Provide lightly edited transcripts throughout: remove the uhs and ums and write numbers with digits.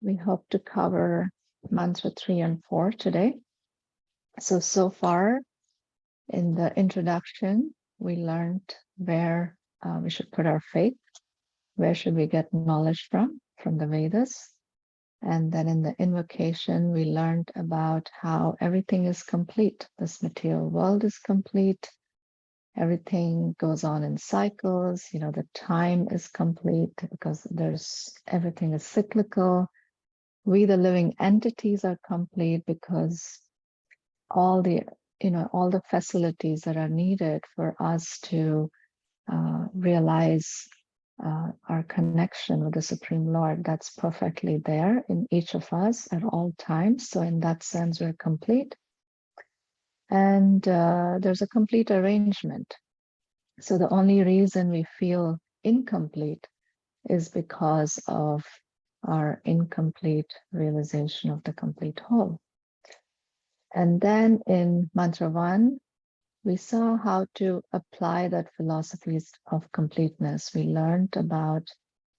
we hope to cover mantra 3 and 4 today. So far in the introduction, we learned where we should put our faith, where should we get knowledge from the Vedas. And then in the invocation, we learned about how everything is complete. This material world is complete. Everything goes on in cycles. The time is complete because everything is cyclical. We, the living entities, are complete because all the facilities that are needed for us to realize our connection with the Supreme Lord, that's perfectly there in each of us at all times. So in that sense, we're complete. And there's a complete arrangement. So the only reason we feel incomplete is because of our incomplete realization of the complete whole. And then in mantra 1, we saw how to apply that philosophy of completeness. We learned about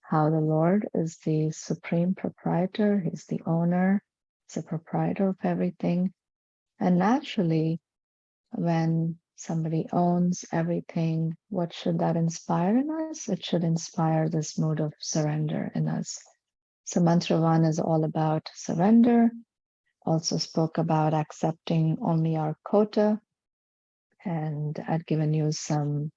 how the Lord is the supreme proprietor. He's the owner. He's the proprietor of everything. And naturally, when somebody owns everything, what should that inspire in us? It should inspire this mood of surrender in us. So mantra 1 is all about surrender. Also spoke about accepting only our quota. And I'd given you some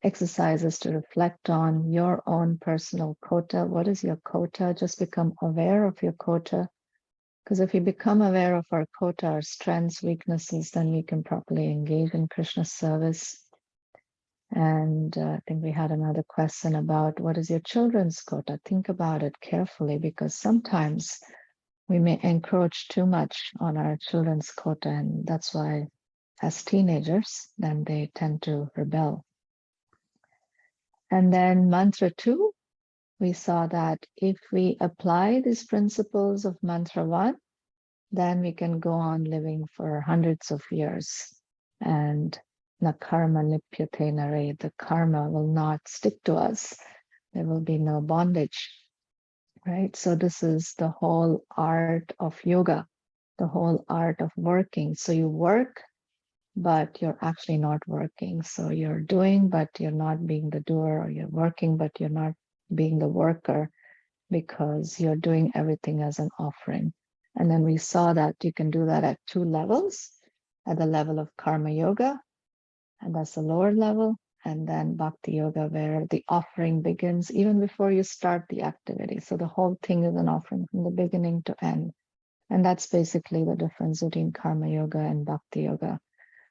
exercises to reflect on your own personal quota. What is your quota? Just become aware of your quota. Because if we become aware of our quota, our strengths, weaknesses, then we can properly engage in Krishna's service. And I think we had another question about what is your children's quota? Think about it carefully, because sometimes we may encroach too much on our children's quota, and that's why as teenagers, then they tend to rebel. And then mantra 2, we saw that if we apply these principles of mantra 1, then we can go on living for hundreds of years. And na karma lipyate nare, the karma will not stick to us. There will be no bondage, right? So this is the whole art of yoga, the whole art of working. So you work, but you're actually not working. So you're doing, but you're not being the doer, or you're working, but you're not being the worker, because you're doing everything as an offering. And then we saw that you can do that at 2 levels, at the level of karma yoga, and that's the lower level, and then bhakti yoga, where the offering begins even before you start the activity. So the whole thing is an offering from the beginning to end. And that's basically the difference between karma yoga and bhakti yoga,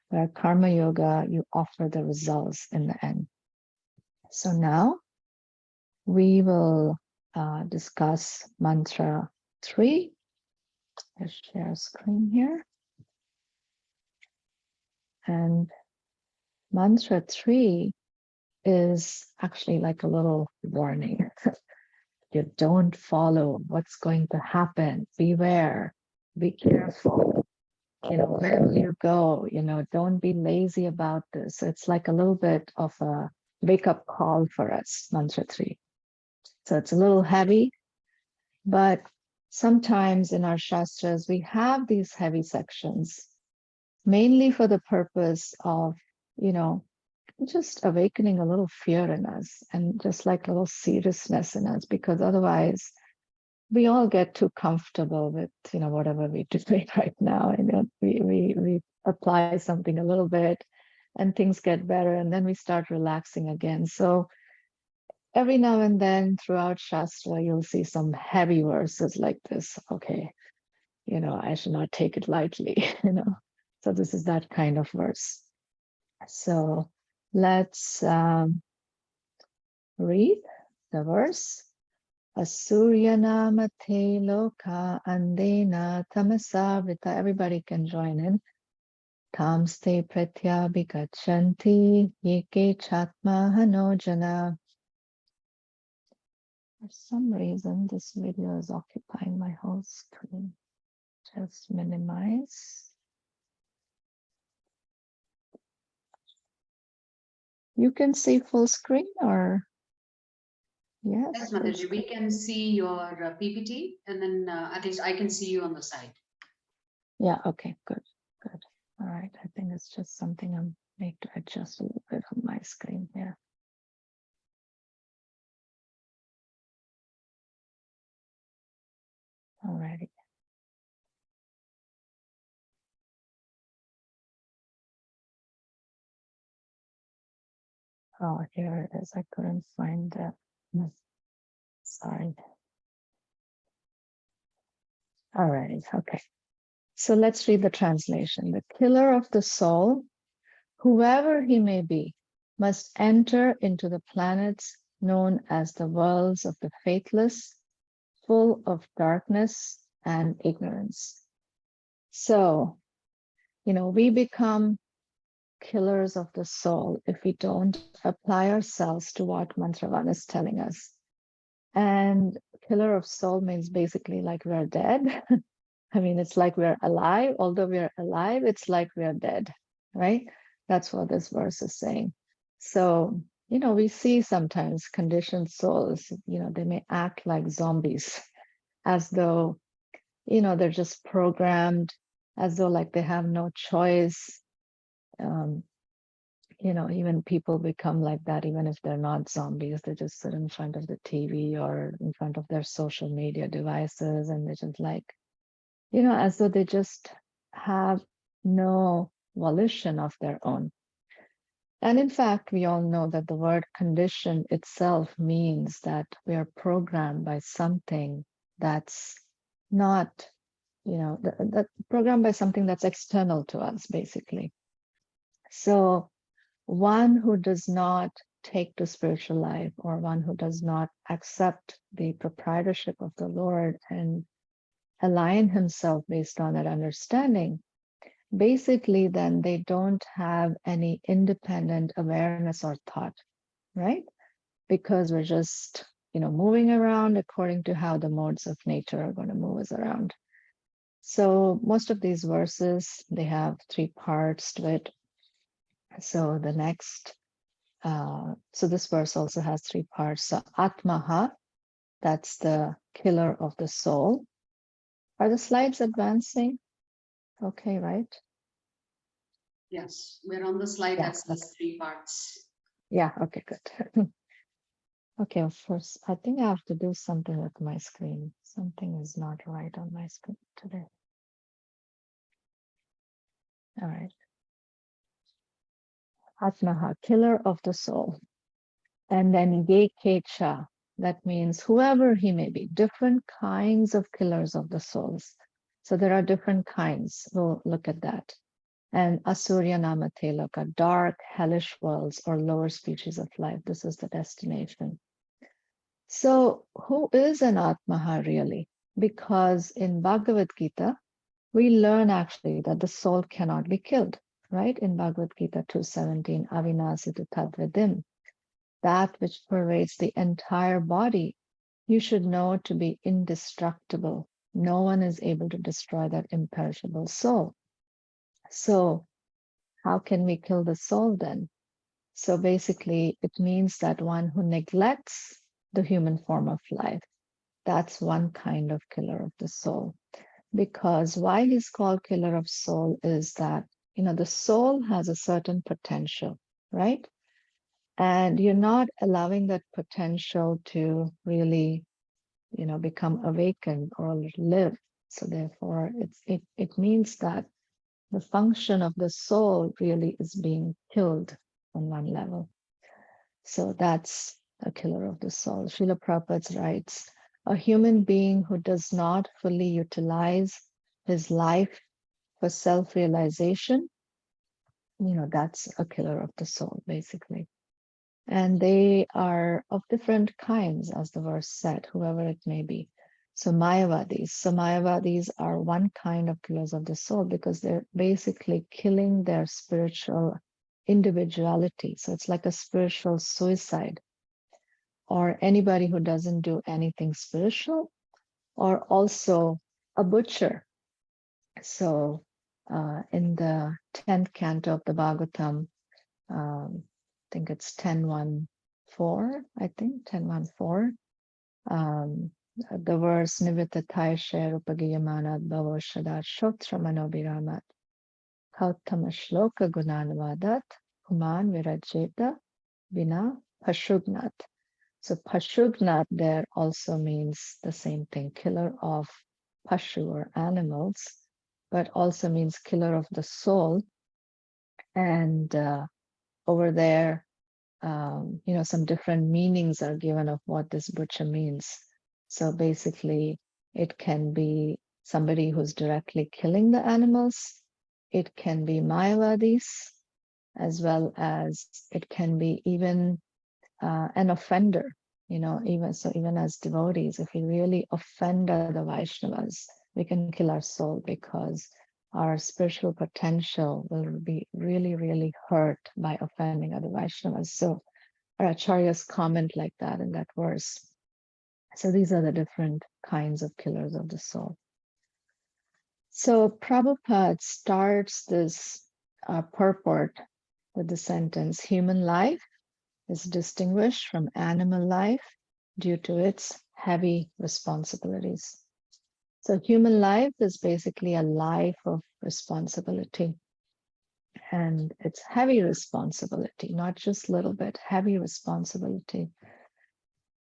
where karma yoga, you offer the results in the end. So now we will discuss mantra 3. Let's share a screen here. And mantra 3 is actually like a little warning. You don't follow what's going to happen. Beware, be careful. Where will you go? Don't be lazy about this. It's like a little bit of a wake-up call for us, mantra 3. So it's a little heavy, but sometimes in our shastras, we have these heavy sections, mainly for the purpose of, just awakening a little fear in us, and just like a little seriousness in us, because otherwise we all get too comfortable with, whatever we're doing right now. We apply something a little bit and things get better, and then we start relaxing again. So every now and then throughout Shastra, you'll see some heavy verses like this. Okay, I should not take it lightly, So this is that kind of verse. So let's read the verse. Asuryana mate loka andena tamasavita. Everybody can join in. Tamste pratyabhigachanti yeke chatma hanojana. For some reason, this video is occupying my whole screen. Just minimize. You can see full screen, or Yes, Yes, it's Mataji, we can see your PPT, and then at least I can see you on the side. yeah, okay, good, good. All right, I think it's just something I'm need to adjust a little bit on my screen here. Alrighty. Oh, here it is. I couldn't find that. Sorry. Alrighty, okay. So let's read the translation. The killer of the soul, whoever he may be, must enter into the planets known as the worlds of the faithless, full of darkness and ignorance. So, we become killers of the soul if we don't apply ourselves to what Mantravan is telling us. And killer of soul means basically like we're dead. I mean, it's like we're alive. Although we're alive, it's like we're dead, right? That's what this verse is saying. So, we see sometimes conditioned souls, they may act like zombies, as though, they're just programmed, as though like they have no choice. Even people become like that, even if they're not zombies. They just sit in front of the TV or in front of their social media devices, and they just like, as though they just have no volition of their own. And in fact, we all know that the word condition itself means that we are programmed by something that's not, that programmed by something that's external to us, basically. So one who does not take to spiritual life, or one who does not accept the proprietorship of the Lord and align himself based on that understanding, basically then they don't have any independent awareness or thought, right? Because we're just, moving around according to how the modes of nature are going to move us around. So most of these verses, they have three parts to it. So the next, so this verse also has three parts. So Atmaha, that's the killer of the soul. Are the slides advancing? Okay, right? Yes, we're on the slide Yeah. that says three parts. Yeah, okay, good. Okay, first, I think I have to do something with my screen. Something is not right on my screen today. All right. Atmaha, killer of the soul. And then Yekecha, that means whoever he may be, different kinds of killers of the souls. So there are different kinds. We'll look at that. And Asurya Namateloka, dark, hellish worlds or lower species of life. This is the destination. So who is an Atmaha really? Because in Bhagavad-Gita, we learn actually that the soul cannot be killed, right? In Bhagavad-Gita 2:17, Avinasitu Tadvidim, that which pervades the entire body, you should know to be indestructible. No one is able to destroy that imperishable soul. So how can we kill the soul then? So basically, it means that one who neglects the human form of life, that's one kind of killer of the soul. Because why he's called killer of soul is that, the soul has a certain potential, right? And you're not allowing that potential to really, become awakened or live. So therefore, it means that the function of the soul really is being killed on one level. So that's a killer of the soul. Srila Prabhupada writes, a human being who does not fully utilize his life for self-realization, that's a killer of the soul, basically. And they are of different kinds, as the verse said, whoever it may be. So Mayavadis are one kind of killers of the soul because they're basically killing their spiritual individuality. So it's like a spiritual suicide, or anybody who doesn't do anything spiritual, or also a butcher. So in the 10th canto of the Bhagavatam, I think it's 10:1, 4, I think, 10:1-4. The verse Nivitatai Sher Upagiyamanat Bhavo Shadat Shotra Manobiramat Kautama Shloka Gunanavadat Kuman Virajeta Vina Pashugnat. So Pashugnat there also means the same thing, killer of Pashu or animals, but also means killer of the soul. And over there, some different meanings are given of what this butcher means. So basically, it can be somebody who's directly killing the animals. It can be Mayavadis, as well as it can be even an offender. Even as devotees, if we really offend the Vaishnavas, we can kill our soul because our spiritual potential will be really, really hurt by offending other Vaishnavas. So our acharyas comment like that in that verse. So these are the different kinds of killers of the soul. So Prabhupada starts this purport with the sentence, human life is distinguished from animal life due to its heavy responsibilities. So human life is basically a life of responsibility. And it's heavy responsibility, not just a little bit, heavy responsibility.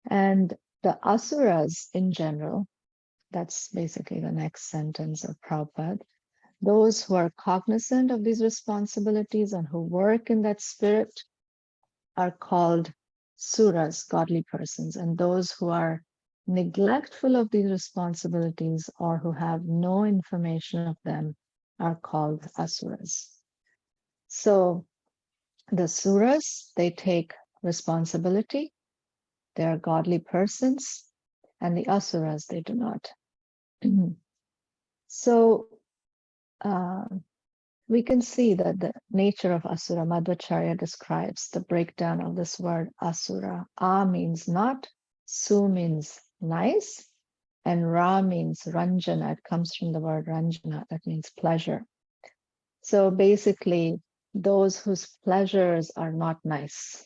And the asuras in general, that's basically the next sentence of Prabhupada, those who are cognizant of these responsibilities and who work in that spirit are called suras, godly persons. And those who are neglectful of these responsibilities or who have no information of them are called asuras. So the suras, they take responsibility. They are godly persons, and the asuras, they do not. So we can see that the nature of asura, Madhvacharya describes the breakdown of this word asura. A means not, su means nice, and ra means ranjana. It comes from the word ranjana, that means pleasure. So basically, those whose pleasures are not nice.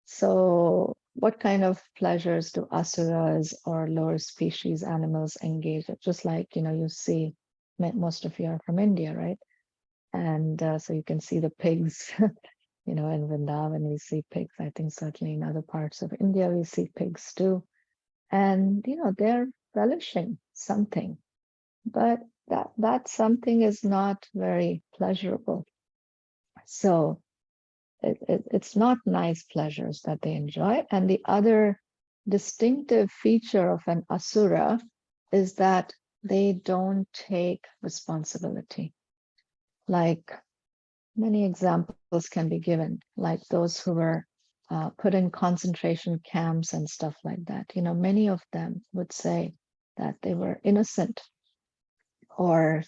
So what kind of pleasures do asuras or lower species animals engage in? Just like, you see, most of you are from India, right? And so you can see the pigs, in Vrindavan we see pigs. I think certainly in other parts of India we see pigs too. And, they're relishing something, but that something is not very pleasurable. So it's not nice pleasures that they enjoy. And the other distinctive feature of an asura is that they don't take responsibility. Like many examples can be given, like those who were put in concentration camps and stuff like that. Many of them would say that they were innocent. Or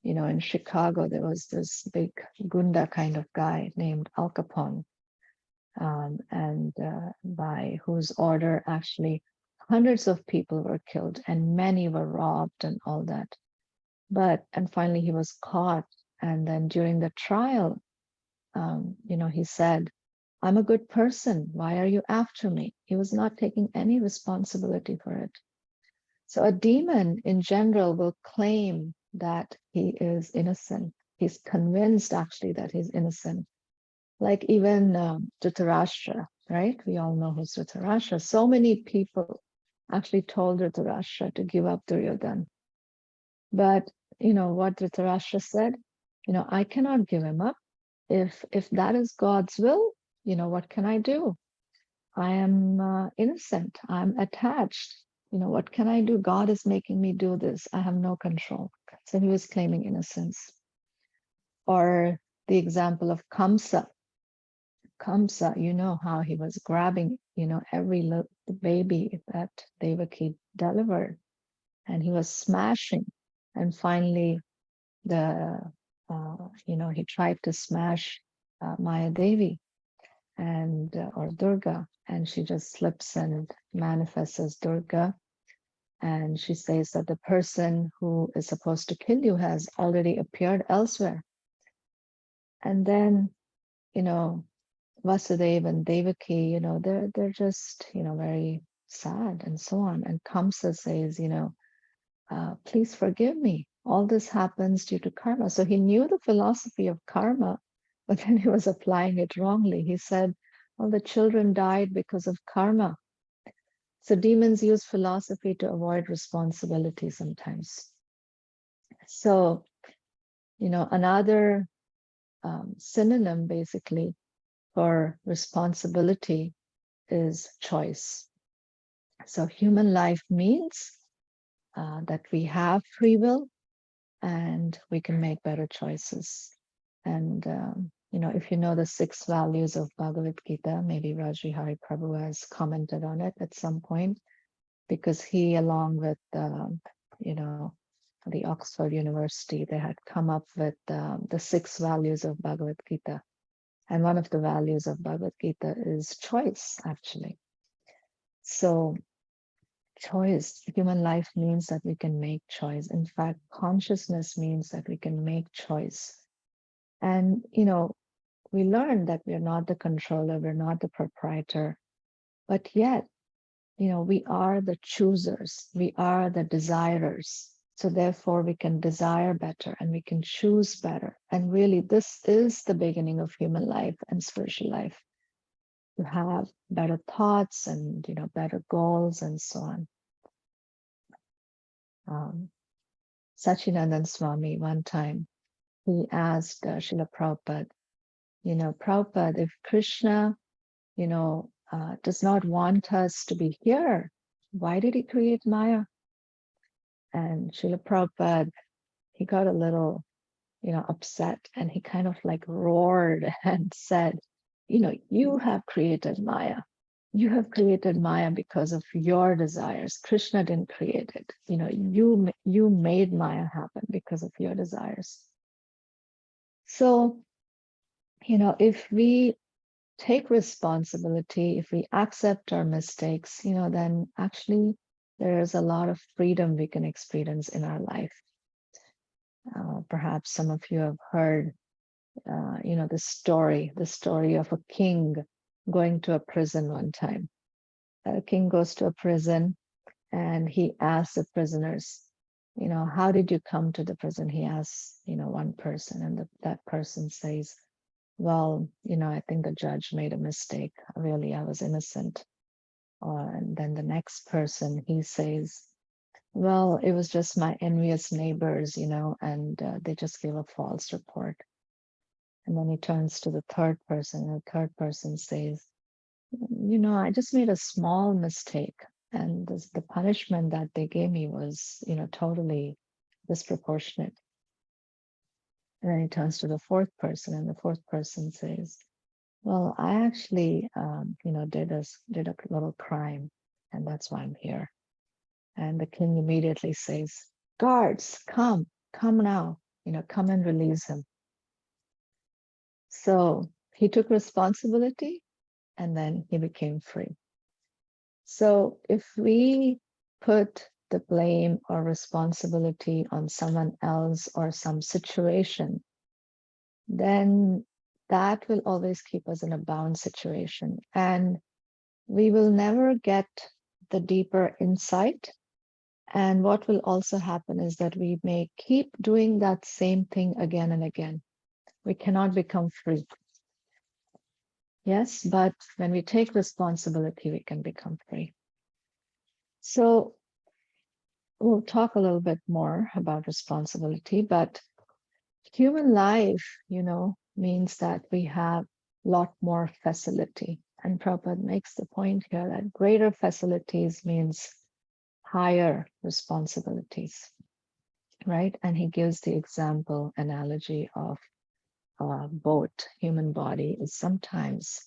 in Chicago, there was this big Gunda kind of guy named Al Capone, and by whose order actually hundreds of people were killed and many were robbed and all that. And finally he was caught. And then during the trial, he said, "I'm a good person. Why are you after me?" He was not taking any responsibility for it. So a demon in general will claim that he is innocent. He's convinced actually that he's innocent. Like even Dhritarashtra, right? We all know who's Dhritarashtra. So many people actually told Dhritarashtra to give up Duryodhana. But what Dhritarashtra said, I cannot give him up. If that is God's will, what can I do? I am innocent. I'm attached. What can I do? God is making me do this. I have no control. So he was claiming innocence. Or the example of Kamsa. Kamsa, how he was grabbing, every little baby that Devaki delivered, and he was smashing. And finally, he tried to smash Maya Devi and or Durga, and she just slips and manifests as Durga. And she says that the person who is supposed to kill you has already appeared elsewhere. And then, Vasudeva and Devaki, they're just, very sad and so on. And Kamsa says, please forgive me. All this happens due to karma. So he knew the philosophy of karma, but then he was applying it wrongly. He said, well, the children died because of karma. So demons use philosophy to avoid responsibility sometimes. So, another synonym basically for responsibility is choice. So human life means that we have free will and we can make better choices. And, if you know the 6 values of Bhagavad-Gita, maybe Rajri Hari Prabhu has commented on it at some point, because he, along with, the Oxford University, they had come up with the 6 values of Bhagavad-Gita. And one of the values of Bhagavad-Gita is choice, actually. So choice, human life means that we can make choice. In fact, consciousness means that we can make choice. And, we learn that we're not the controller, we're not the proprietor, but yet, we are the choosers, we are the desirers. So therefore we can desire better and we can choose better. And really, this is the beginning of human life and spiritual life, to have better thoughts and, better goals and so on. Sachinandan Swami, one time, he asked Srila Prabhupada, Prabhupada, if Krishna, does not want us to be here, why did he create Maya? And Srila Prabhupada, he got a little, upset, and he kind of like roared and said, you have created Maya. You have created Maya because of your desires. Krishna didn't create it. You made Maya happen because of your desires. So, if we take responsibility, if we accept our mistakes, then actually there's a lot of freedom we can experience in our life. Perhaps some of you have heard, the story of a king going to a prison one time. A king goes to a prison and he asks the prisoners, how did you come to the prison? He asks, one person, and that person says, well, I think the judge made a mistake. Really, I was innocent. And then the next person, he says, well, it was just my envious neighbors, and they just gave a false report. And then he turns to the third person, and the third person says, I just made a small mistake. And the punishment that they gave me was, totally disproportionate. And then he turns to the fourth person, and the fourth person says, well, I actually, did a little crime, and that's why I'm here. And the king immediately says, guards, come now, come and release him. So he took responsibility, and then he became free. So if we put the blame or responsibility on someone else or some situation, then that will always keep us in a bound situation. And we will never get the deeper insight. And what will also happen is that we may keep doing that same thing again and again. We cannot become free. Yes, but when we take responsibility, we can become free. So we'll talk a little bit more about responsibility, but human life, means that we have a lot more facility. And Prabhupada makes the point here that greater facilities means higher responsibilities, right? And he gives the example analogy of a boat. Human body is sometimes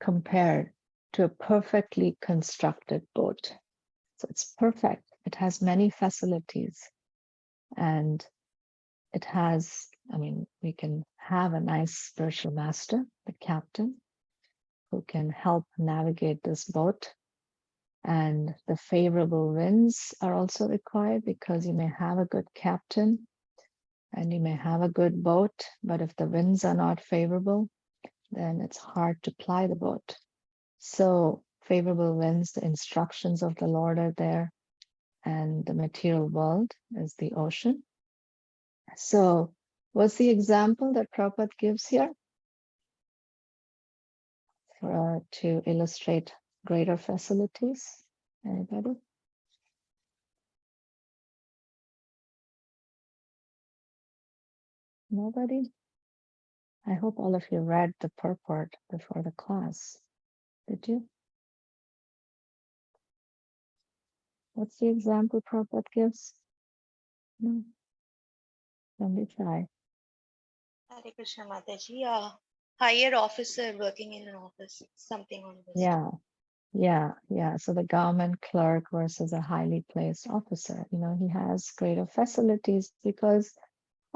compared to a perfectly constructed boat. So it's perfect. It has many facilities, and it has, we can have a nice spiritual master, the captain, who can help navigate this boat. And the favorable winds are also required, because you may have a good captain and you may have a good boat, but if the winds are not favorable, then it's hard to ply the boat. So favorable winds, the instructions of the Lord are there, and the material world is the ocean. So what's the example that Prabhupada gives here to illustrate greater facilities? Anybody? Nobody? I hope all of you read the purport before the class. Did you? What's the example Prabhupada gives? No. Don't be shy. Hare Krishna Mataji, a higher officer working in an office, something on this. Yeah. So the government clerk versus a highly placed officer, he has greater facilities because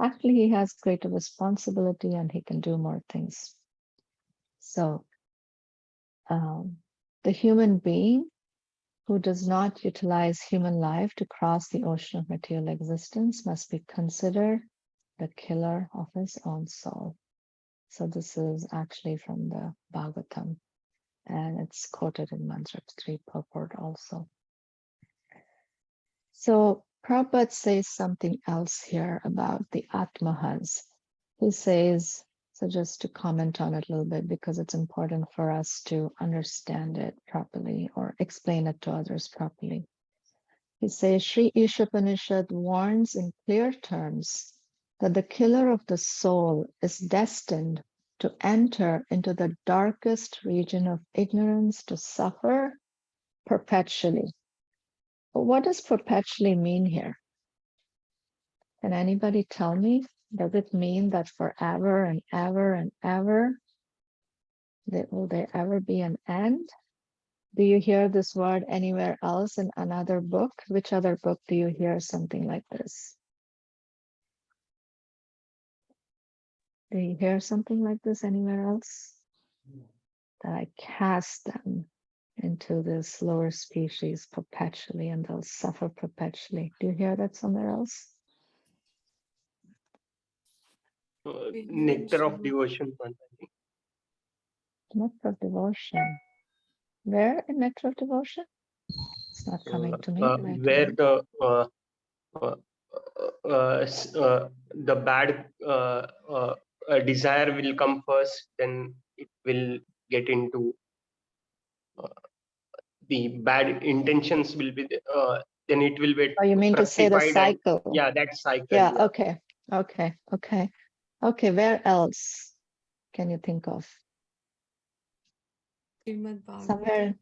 actually he has greater responsibility and he can do more things. So the human being who does not utilize human life to cross the ocean of material existence must be considered the killer of his own soul. So this is actually from the Bhagavatam, and it's quoted in Mantra 3 purport also. So Prabhupada says something else here about the Atmahas. He says, so just to comment on it a little bit, because it's important for us to understand it properly or explain it to others properly. He says, Sri ISOPANISAD warns in clear terms that the killer of the soul is destined to enter into the darkest region of ignorance to suffer perpetually. What does perpetually mean here? Can anybody tell me? Does it mean that forever and ever and ever, will there ever be an end? Do you hear this word anywhere else in another book? Which other book do you hear something like this? Do you hear something like this anywhere else? That I cast them into this lower species perpetually and they'll suffer perpetually. Do you hear that somewhere else? Nectar of devotion. Nectar of devotion. Where in nectar of devotion? It's not coming to me. Where the bad desire will come first, then it will get into the bad intentions will be then it will be. Oh, you mean to say the cycle? Yeah, that cycle. Yeah. Okay. Where else can you think of? Somewhere.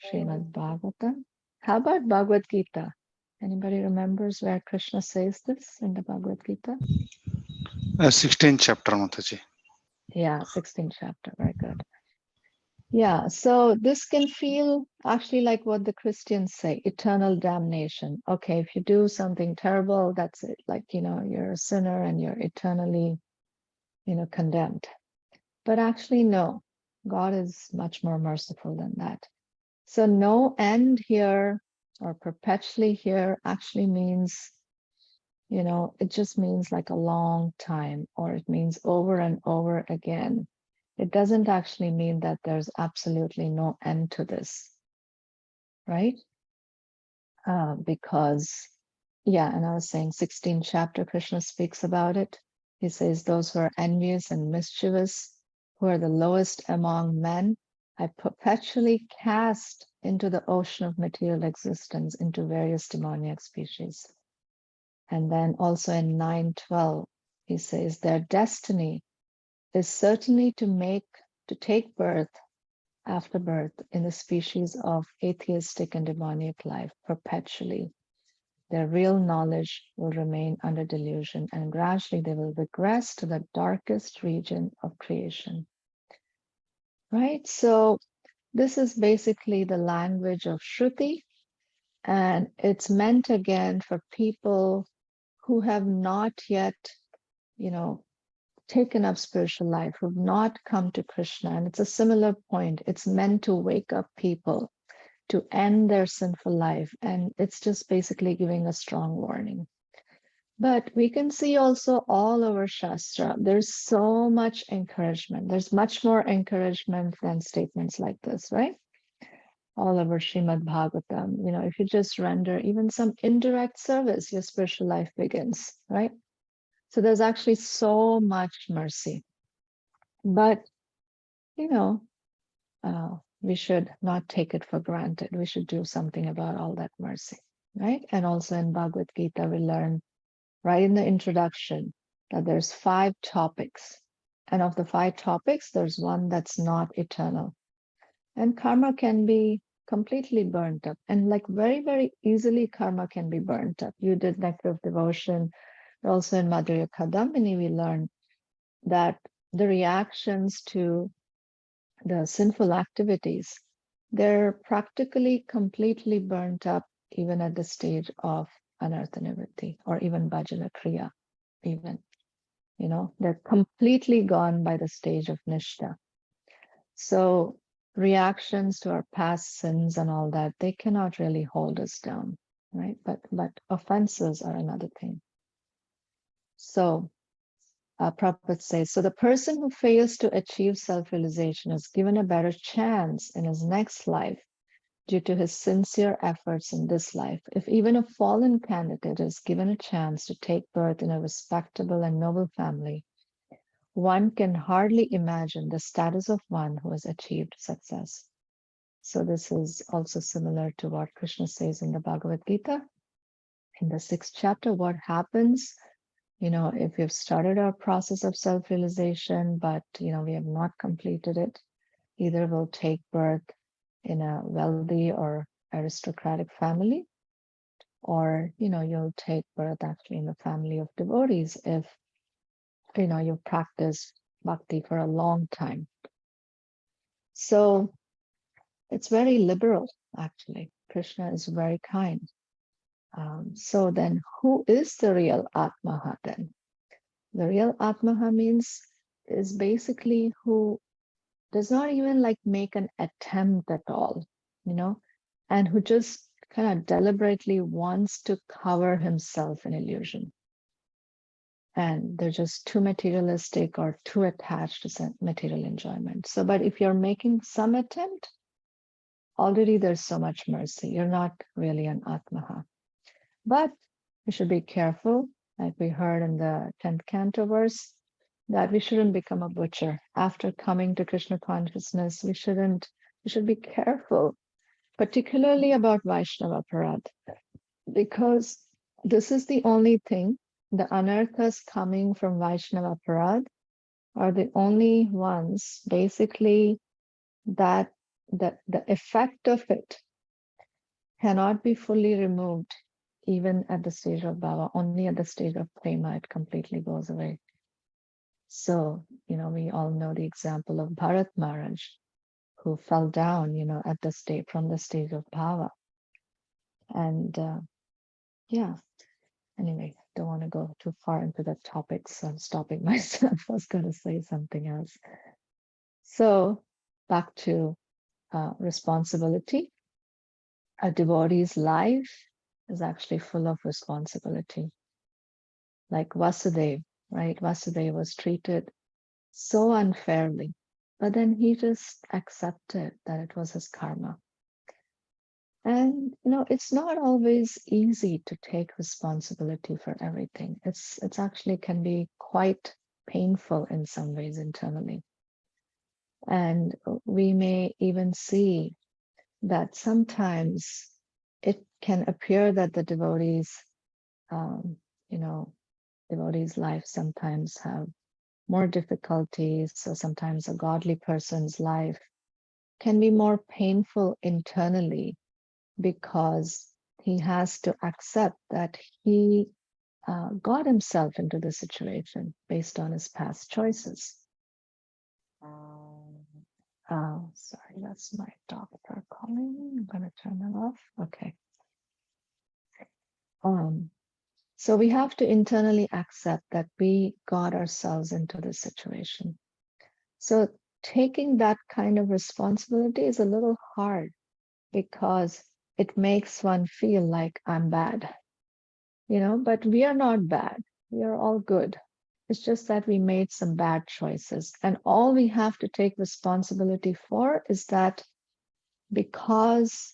Srimad Bhagavata. How about Bhagavad-Gita? Anybody remembers where Krishna says this in the Bhagavad-Gita? 16th chapter, Mataji. Yeah, 16th chapter. Very good. Yeah, so this can feel actually like what the Christians say, eternal damnation. Okay, if you do something terrible, that's it. Like, you're a sinner and you're eternally, condemned. But actually, no, God is much more merciful than that. So no end here or perpetually here actually means, it just means like a long time, or it means over and over again. It doesn't actually mean that there's absolutely no end to this, right? Because, and I was saying 16th chapter, Krishna speaks about it. He says, those who are envious and mischievous, who are the lowest among men, I perpetually cast into the ocean of material existence, into various demoniac species. And then also in 9:12, he says, their destiny is certainly to take birth after birth in the species of atheistic and demoniac life perpetually. Their real knowledge will remain under delusion, and gradually they will regress to the darkest region of creation. Right? So this is basically the language of Shruti, and it's meant again for people who have not yet, taken up spiritual life, who've not come to Krishna. And it's a similar point. It's meant to wake up people to end their sinful life. And it's just basically giving a strong warning But we can see also all over Shastra, there's so much encouragement. There's much more encouragement than statements like this, right? All over Srimad Bhagavatam, if you just render even some indirect service, your spiritual life begins, right? So there's actually so much mercy. But, we should not take it for granted. We should do something about all that mercy, right? And also in Bhagavad-Gita, we learn right in the introduction that there's 5 topics. And of the 5 topics, there's one that's not eternal. And karma can be completely burnt up. And like very, very easily, karma can be burnt up. You did Nectar of Devotion. Also in Madhurya Kadambini, we learned that the reactions to the sinful activities, they're practically completely burnt up even at the stage of anartha nivritti or even bhajana kriya, even. They're completely gone by the stage of nishta. So reactions to our past sins and all that, they cannot really hold us down, right? But offenses are another thing. So Prabhupada says, so the person who fails to achieve self-realization is given a better chance in his next life due to his sincere efforts in this life. If even a fallen candidate is given a chance to take birth in a respectable and noble family, one can hardly imagine the status of one who has achieved success. So this is also similar to what Krishna says in the Bhagavad-Gita. In the 6th chapter, what happens if we've started our process of self-realization, but, we have not completed it, either we'll take birth in a wealthy or aristocratic family, or, you'll take birth actually in the family of devotees if, you've practiced bhakti for a long time. So it's very liberal, actually. Krishna is very kind. So then who is the real Atmaha then? The real Atmaha is basically who does not even make an attempt at all, and who just kind of deliberately wants to cover himself in illusion. And they're just too materialistic or too attached to material enjoyment. So, but if you're making some attempt, already there's so much mercy. You're not really an Atmaha. But we should be careful, like we heard in the 10th canto verse, that we shouldn't become a butcher. After coming to Krishna consciousness, we should be careful, particularly about Vaishnava Aparadh, because this is the only thing, the anarthas coming from Vaishnava Aparadh are the only ones, basically, that the effect of it cannot be fully removed even at the stage of bhava. Only at the stage of prema it completely goes away. So, we all know the example of Bharat Maharaj, who fell down, at the stage, from the stage of bhava. And anyway, don't want to go too far into the topic, so I'm stopping myself. I was going to say something else. So back to responsibility. A devotee's life is actually full of responsibility. Like Vasudeva, right? Vasudeva was treated so unfairly, but then he just accepted that it was his karma. And it's not always easy to take responsibility for everything. It's actually can be quite painful in some ways internally. And we may even see that sometimes it can appear that the devotees, devotees' life sometimes have more difficulties. So sometimes a godly person's life can be more painful internally because he has to accept that he got himself into the situation based on his past choices. Sorry, that's my doctor calling. I'm going to turn that off. Okay. So we have to internally accept that we got ourselves into this situation. So taking that kind of responsibility is a little hard because it makes one feel like I'm bad. but we are not bad. We are all good. It's just that we made some bad choices. And all we have to take responsibility for is that because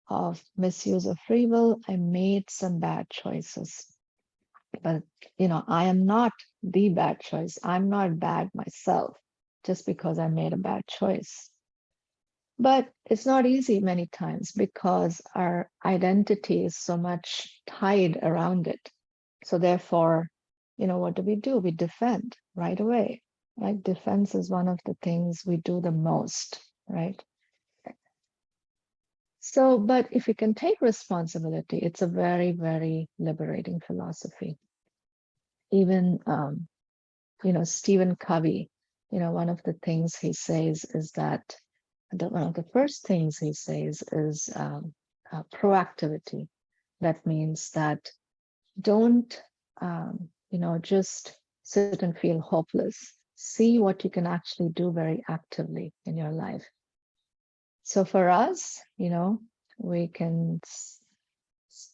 of misuse of free will, I made some bad choices. But, I am not the bad choice. I'm not bad myself just because I made a bad choice. But it's not easy many times because our identity is so much tied around it. So therefore, what do? We defend right away, right? Defense is one of the things we do the most, right? So, but if you can take responsibility, it's a very, very liberating philosophy. Even, Stephen Covey, one of the things he says is that one of the first things he says is proactivity. That means that don't, just sit and feel hopeless. See what you can actually do very actively in your life. So for us, we can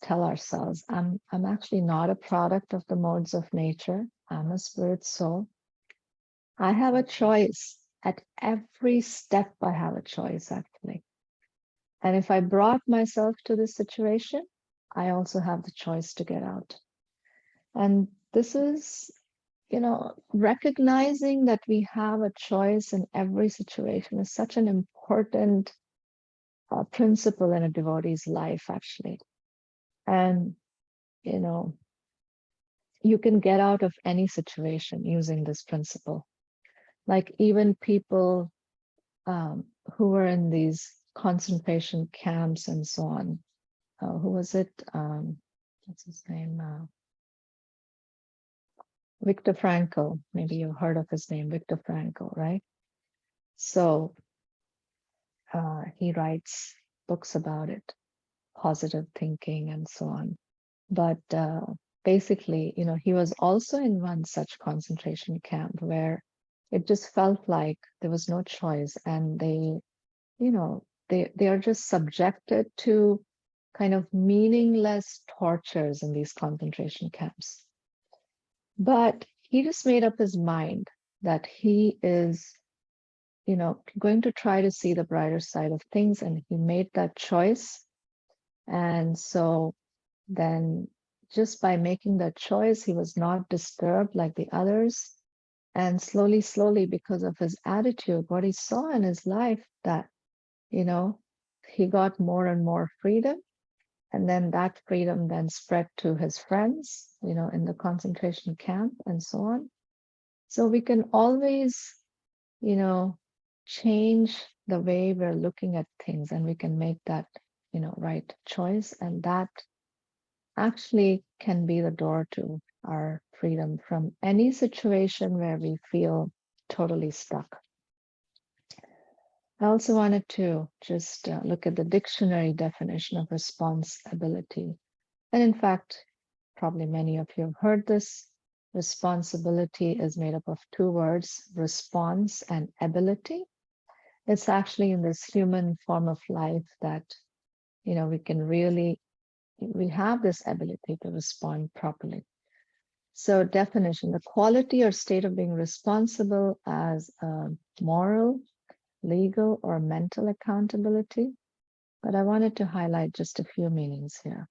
tell ourselves, I'm actually not a product of the modes of nature. I'm a spirit soul. I have a choice. At every step, I have a choice, actually. And if I brought myself to this situation, I also have the choice to get out. And this is, recognizing that we have a choice in every situation is such an important principle in a devotee's life, actually. And, you can get out of any situation using this principle. Like even people who were in these concentration camps and so on. Who was it? What's his name? Viktor Frankl. Maybe you've heard of his name, Viktor Frankl, right? So he writes books about it, positive thinking and so on. But basically, he was also in one such concentration camp where it just felt like there was no choice, and they are just subjected to kind of meaningless tortures in these concentration camps. But he just made up his mind that he is, going to try to see the brighter side of things, and he made that choice. And so then just by making that choice, he was not disturbed like the others. And slowly, because of his attitude, what he saw in his life, that, he got more and more freedom. And then that freedom then spread to his friends, in the concentration camp and so on. So we can always, change the way we're looking at things, and we can make that, right choice. And that actually can be the door to our freedom from any situation where we feel totally stuck. I also wanted to just look at the dictionary definition of responsibility. And in fact, probably many of you have heard this. Responsibility is made up of two words, response and ability. It's actually in this human form of life that, we have this ability to respond properly. So definition, the quality or state of being responsible as a moral, legal, or mental accountability. But I wanted to highlight just a few meanings here.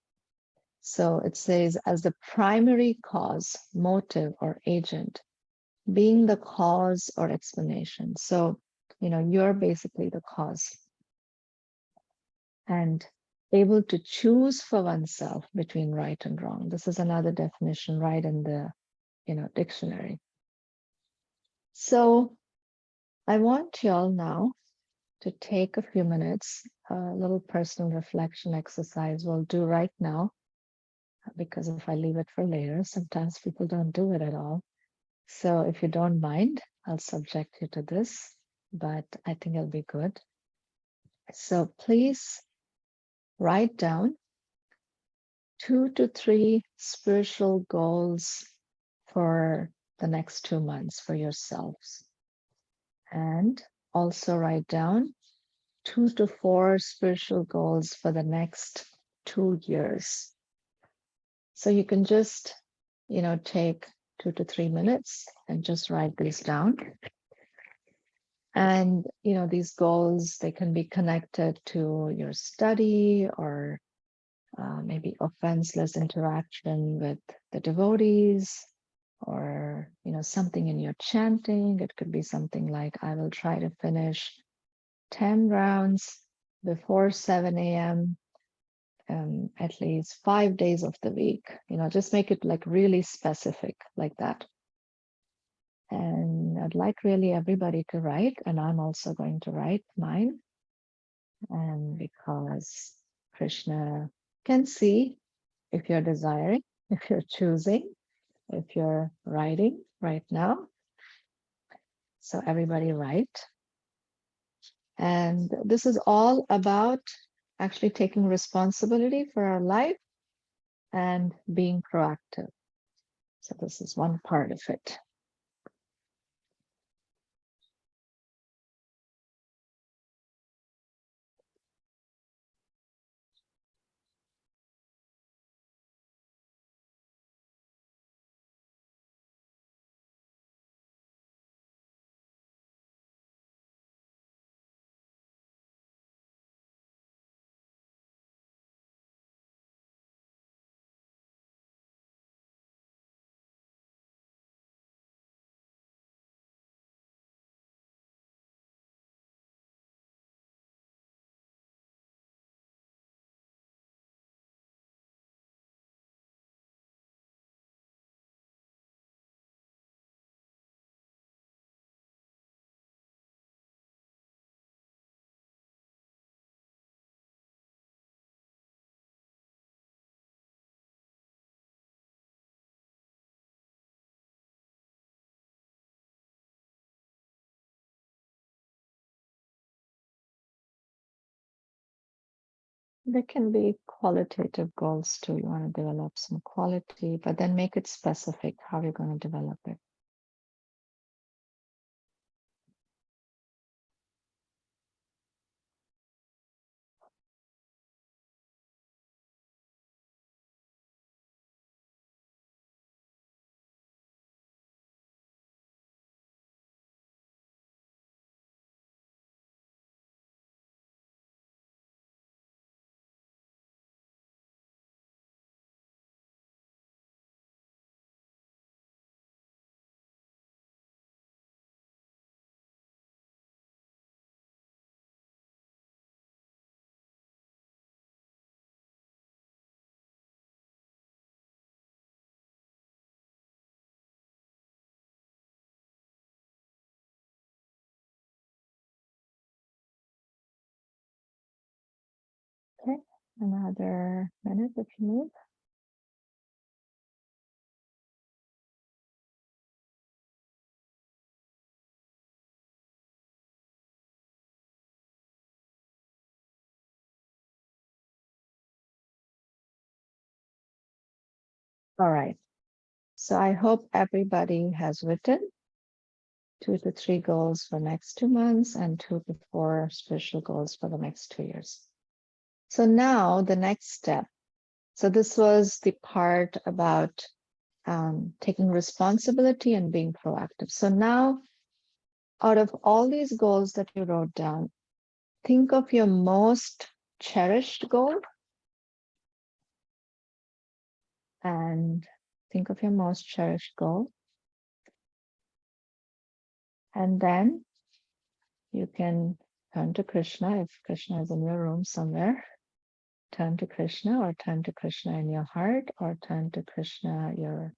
So it says, as the primary cause, motive, or agent, being the cause or explanation. So, you're basically the cause. And able to choose for oneself between right and wrong. This is another definition right in the, dictionary. So I want you all now to take a few minutes, a little personal reflection exercise we'll do right now, because if I leave it for later, sometimes people don't do it at all. So if you don't mind, I'll subject you to this, but I think it'll be good. So please write down 2 to 3 spiritual goals for the next 2 months for yourselves. And also write down 2 to 4 spiritual goals for the next 2 years. So you can just, take 2 to 3 minutes and just write these down. And, these goals, they can be connected to your study or maybe offenseless interaction with the devotees, or, something in your chanting. It could be something like, I will try to finish 10 rounds before 7 a.m. At least 5 days of the week. Just make it like really specific like that. And I'd like really everybody to write, and I'm also going to write mine. And because Krishna can see if you're desiring, if you're choosing, if you're writing right now. So everybody write. And this is all about actually taking responsibility for our life and being proactive. So this is one part of it. There can be qualitative goals too. You want to develop some quality, but then make it specific how you're going to develop it. Okay, another minute if you need. All right. So I hope everybody has written 2 to 3 goals for next 2 months and 2 to 4 spiritual goals for the next 2 years. So now the next step. So this was the part about taking responsibility and being proactive. So now, out of all these goals that you wrote down, think of your most cherished goal. And think of your most cherished goal. And then you can turn to Krishna. If Krishna is in your room somewhere, turn to Krishna, or turn to Krishna in your heart, or turn to Krishna, your,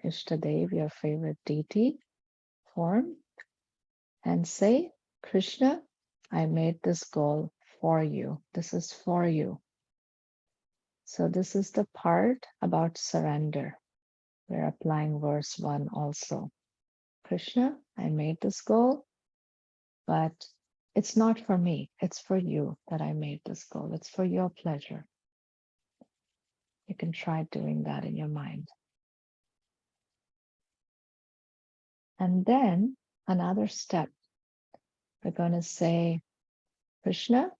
Ishtadev, your favorite deity form, and say, Krishna, I made this goal for you. This is for you. So this is the part about surrender. We're applying verse 1 also. Krishna, I made this goal, but it's not for me. It's for you that I made this goal. It's for your pleasure. You can try doing that in your mind. And then another step, we're going to say, Krishna,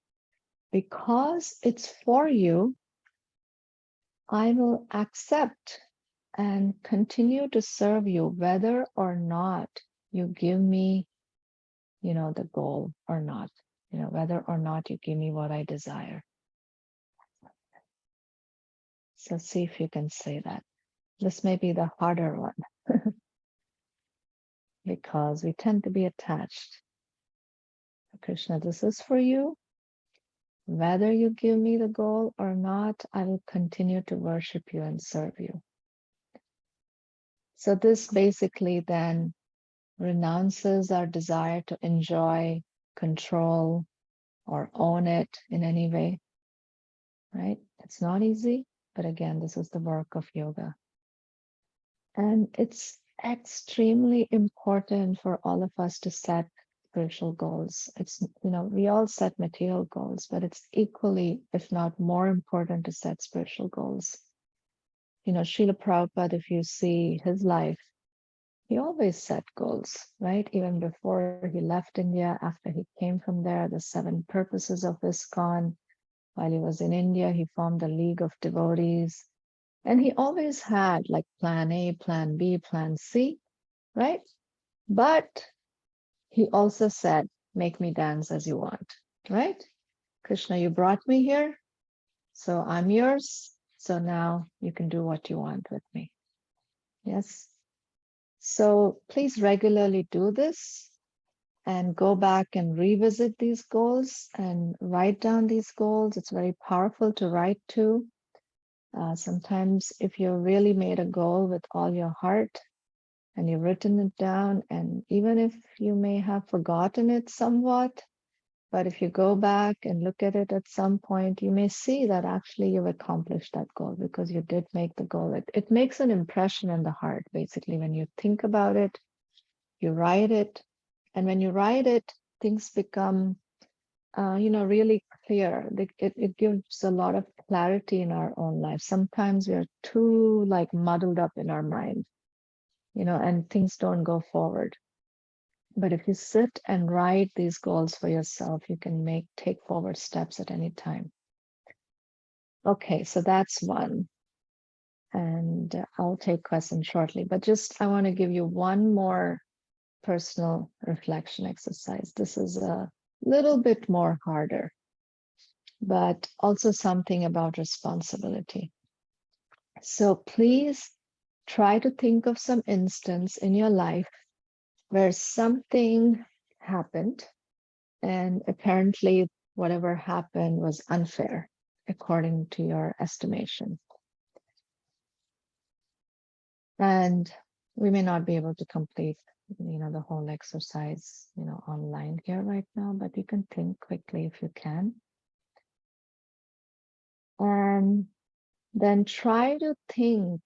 because it's for you, I will accept and continue to serve you whether or not you give me, the goal or not, whether or not you give me what I desire. So see if you can say that. This may be the harder one because we tend to be attached. Krishna, this is for you. Whether you give me the goal or not, I will continue to worship you and serve you. So this basically then renounces our desire to enjoy, control, or own it in any way, right? It's not easy, but again, this is the work of yoga. And it's extremely important for all of us to set spiritual goals. It's, we all set material goals, but it's equally, if not more important, to set spiritual goals. Srila Prabhupada, if you see his life, he always set goals, right? Even before he left India, after he came from there, the 7 purposes of ISKCON. While he was in India, he formed a league of devotees. And he always had like plan A, plan B, plan C, right? But he also said, make me dance as you want, right? Krishna, you brought me here, so I'm yours. So now you can do what you want with me. Yes. So please regularly do this and go back and revisit these goals and write down these goals. It's very powerful to write to. Sometimes if you really made a goal with all your heart and you've written it down, and even if you may have forgotten it somewhat, but if you go back and look at it at some point, you may see that actually you've accomplished that goal because you did make the goal. It makes an impression in the heart, basically. When you think about it, you write it. And when you write it, things become, really clear. It gives a lot of clarity in our own life. Sometimes we are too muddled up in our mind, and things don't go forward. But if you sit and write these goals for yourself, you can take forward steps at any time. Okay, so that's one. And I'll take questions shortly, but I want to give you one more personal reflection exercise. This is a little bit more harder, but also something about responsibility. So please try to think of some instance in your life where something happened and apparently whatever happened was unfair according to your estimation. And we may not be able to complete, the whole exercise, online here right now, but you can think quickly if you can. And then try to think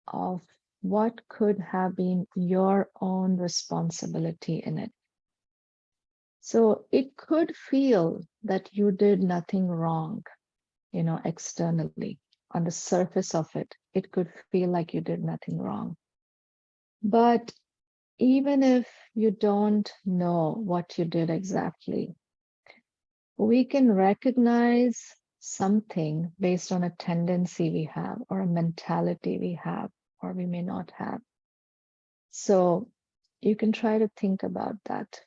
of what could have been your own responsibility in it. So it could feel that you did nothing wrong, externally. On the surface of it, it could feel like you did nothing wrong. But even if you don't know what you did exactly, we can recognize something based on a tendency we have or a mentality we have, or we may not have. So you can try to think about that.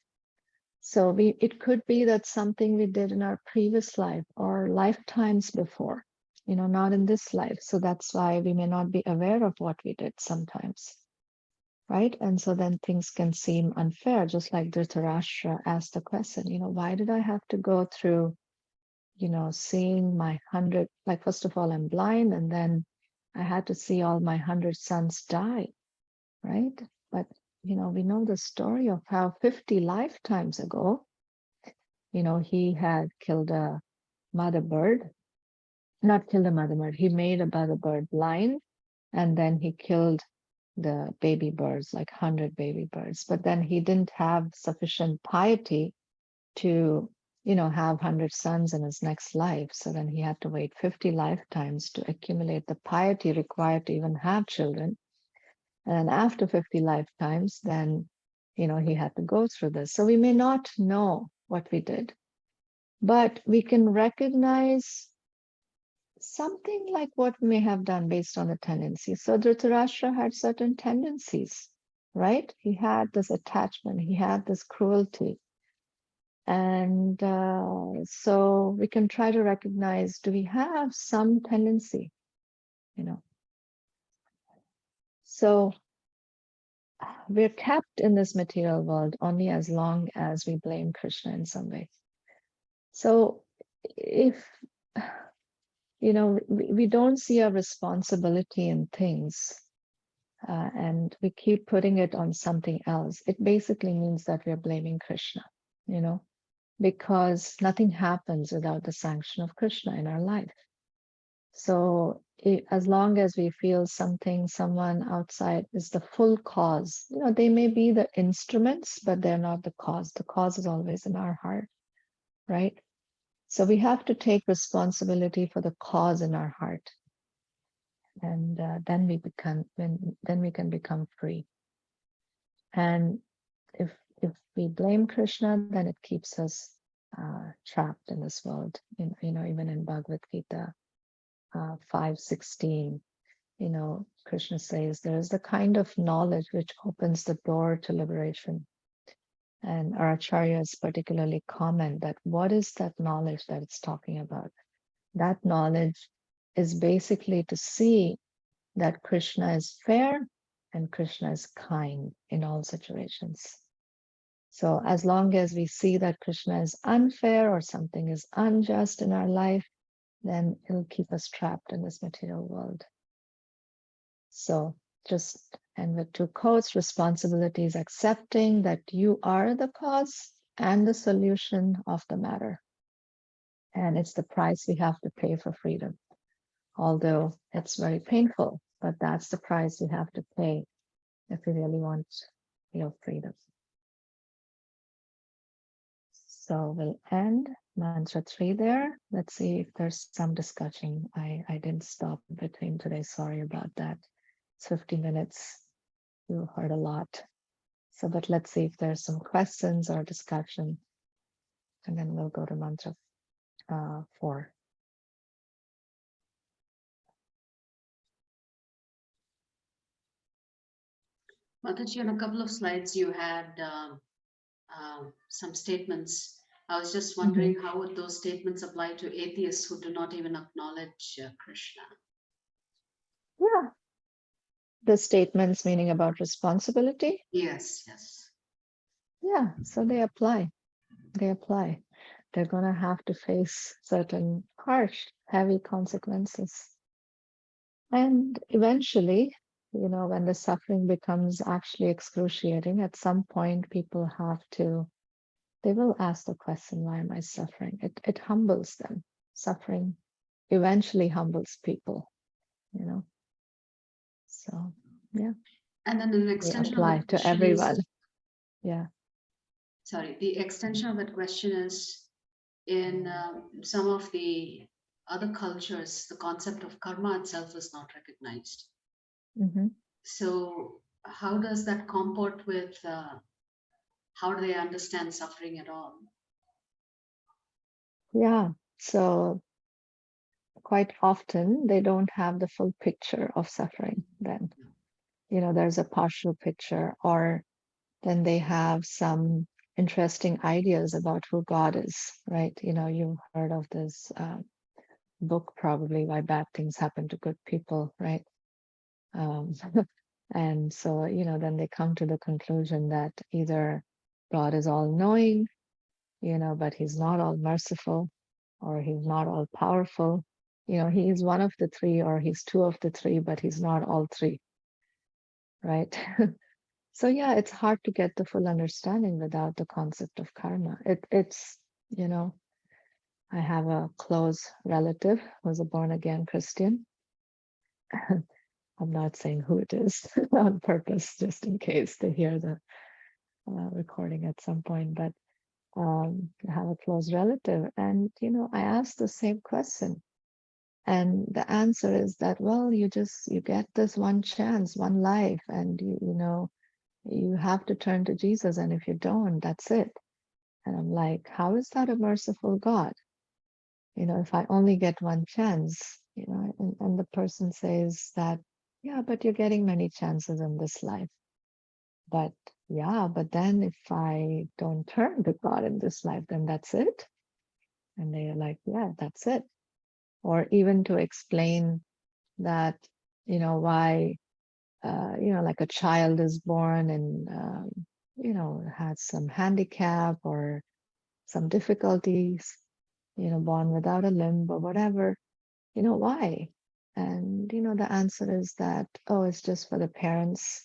So it could be that something we did in our previous life or lifetimes before, not in this life. So that's why we may not be aware of what we did sometimes, right? And so then things can seem unfair, just like Dhritarashtra asked the question, why did I have to go through, seeing my 100, first of all, I'm blind, and then I had to see all my 100 sons die, right? But we know the story of how 50 lifetimes ago, he had killed a mother bird, not killed a mother bird, he made a mother bird blind, and then he killed the baby birds, 100 baby birds. But then he didn't have sufficient piety to, have 100 sons in his next life. So then he had to wait 50 lifetimes to accumulate the piety required to even have children. And after 50 lifetimes, then, he had to go through this. So we may not know what we did, but we can recognize something like what we may have done based on the tendency. So Dhritarashtra had certain tendencies, right? He had this attachment, he had this cruelty. And so we can try to recognize, do we have some tendency, you know? So we're kept in this material world only as long as we blame Krishna in some way. So if, you know, we don't see a responsibility in things and we keep putting it on something else, it basically means that we're blaming Krishna, you know, because nothing happens without the sanction of Krishna in our life. So as long as we feel something, someone outside is the full cause, you know, they may be the instruments, but they're not the cause. The cause is always in our heart, right? So we have to take responsibility for the cause in our heart. And then we can become free. And if we blame Krishna, then it keeps us trapped in this world. You know, even in Bhagavad-Gita 5:16, you know, Krishna says there is the kind of knowledge which opens the door to liberation. And our acharyas particularly comment that what is that knowledge that it's talking about? That knowledge is basically to see that Krishna is fair and Krishna is kind in all situations. So as long as we see that Krishna is unfair or something is unjust in our life, then it'll keep us trapped in this material world. So just end with two quotes. Responsibility is accepting that you are the cause and the solution of the matter. And it's the price we have to pay for freedom. Although it's very painful, but that's the price we have to pay if we really want real freedom. So we'll end mantra 3 there. Let's see if there's some discussion. I didn't stop between today. Sorry about that. It's 50 minutes. You heard a lot. So, but let's see if there's some questions or discussion. And then we'll go to mantra 4. Mataji, on a couple of slides, you had some statements. I was just wondering how would those statements apply to atheists who do not even acknowledge Krishna? Yeah. The statements meaning about responsibility. Yes, yes. Yeah, so they apply. They apply. They're going to have to face certain harsh, heavy consequences. And eventually, you know, when the suffering becomes actually excruciating, at some point people have to, they will ask the question, why am I suffering? It humbles them. Suffering eventually humbles people, you know. So, yeah. And then an They extension of apply that to question everyone. is, Yeah. sorry, the extension of that question is in some of the other cultures, the concept of karma itself is not recognized. Mm-hmm. So how does that comport with how do they understand suffering at all? Yeah. So quite often they don't have the full picture of suffering then. You know, there's a partial picture, or then they have some interesting ideas about who God is, right? You know, you've heard of this book probably, Why Bad Things Happen to Good People, right? And so, you know, then they come to the conclusion that either God is all knowing, you know, but he's not all merciful, or he's not all powerful. You know, he is one of the three, or he's two of the three, but he's not all three, right? So yeah, it's hard to get the full understanding without the concept of karma. It's, you know, I have a close relative who's a born-again Christian. I'm not saying who it is on purpose, just in case they hear the recording at some point, but I have a close relative. And, you know, I asked the same question. And the answer is that, well, you get this one chance, one life, and you know, you have to turn to Jesus. And if you don't, that's it. And I'm like, how is that a merciful God? You know, if I only get one chance, and the person says that, yeah, but you're getting many chances in this life. But yeah, but then if I don't turn to God in this life, then that's it. And they're like, yeah, that's it. Or even to explain that, why, like a child is born and, has some handicap or some difficulties, born without a limb or whatever, why? And, the answer is that, oh, it's just for the parents,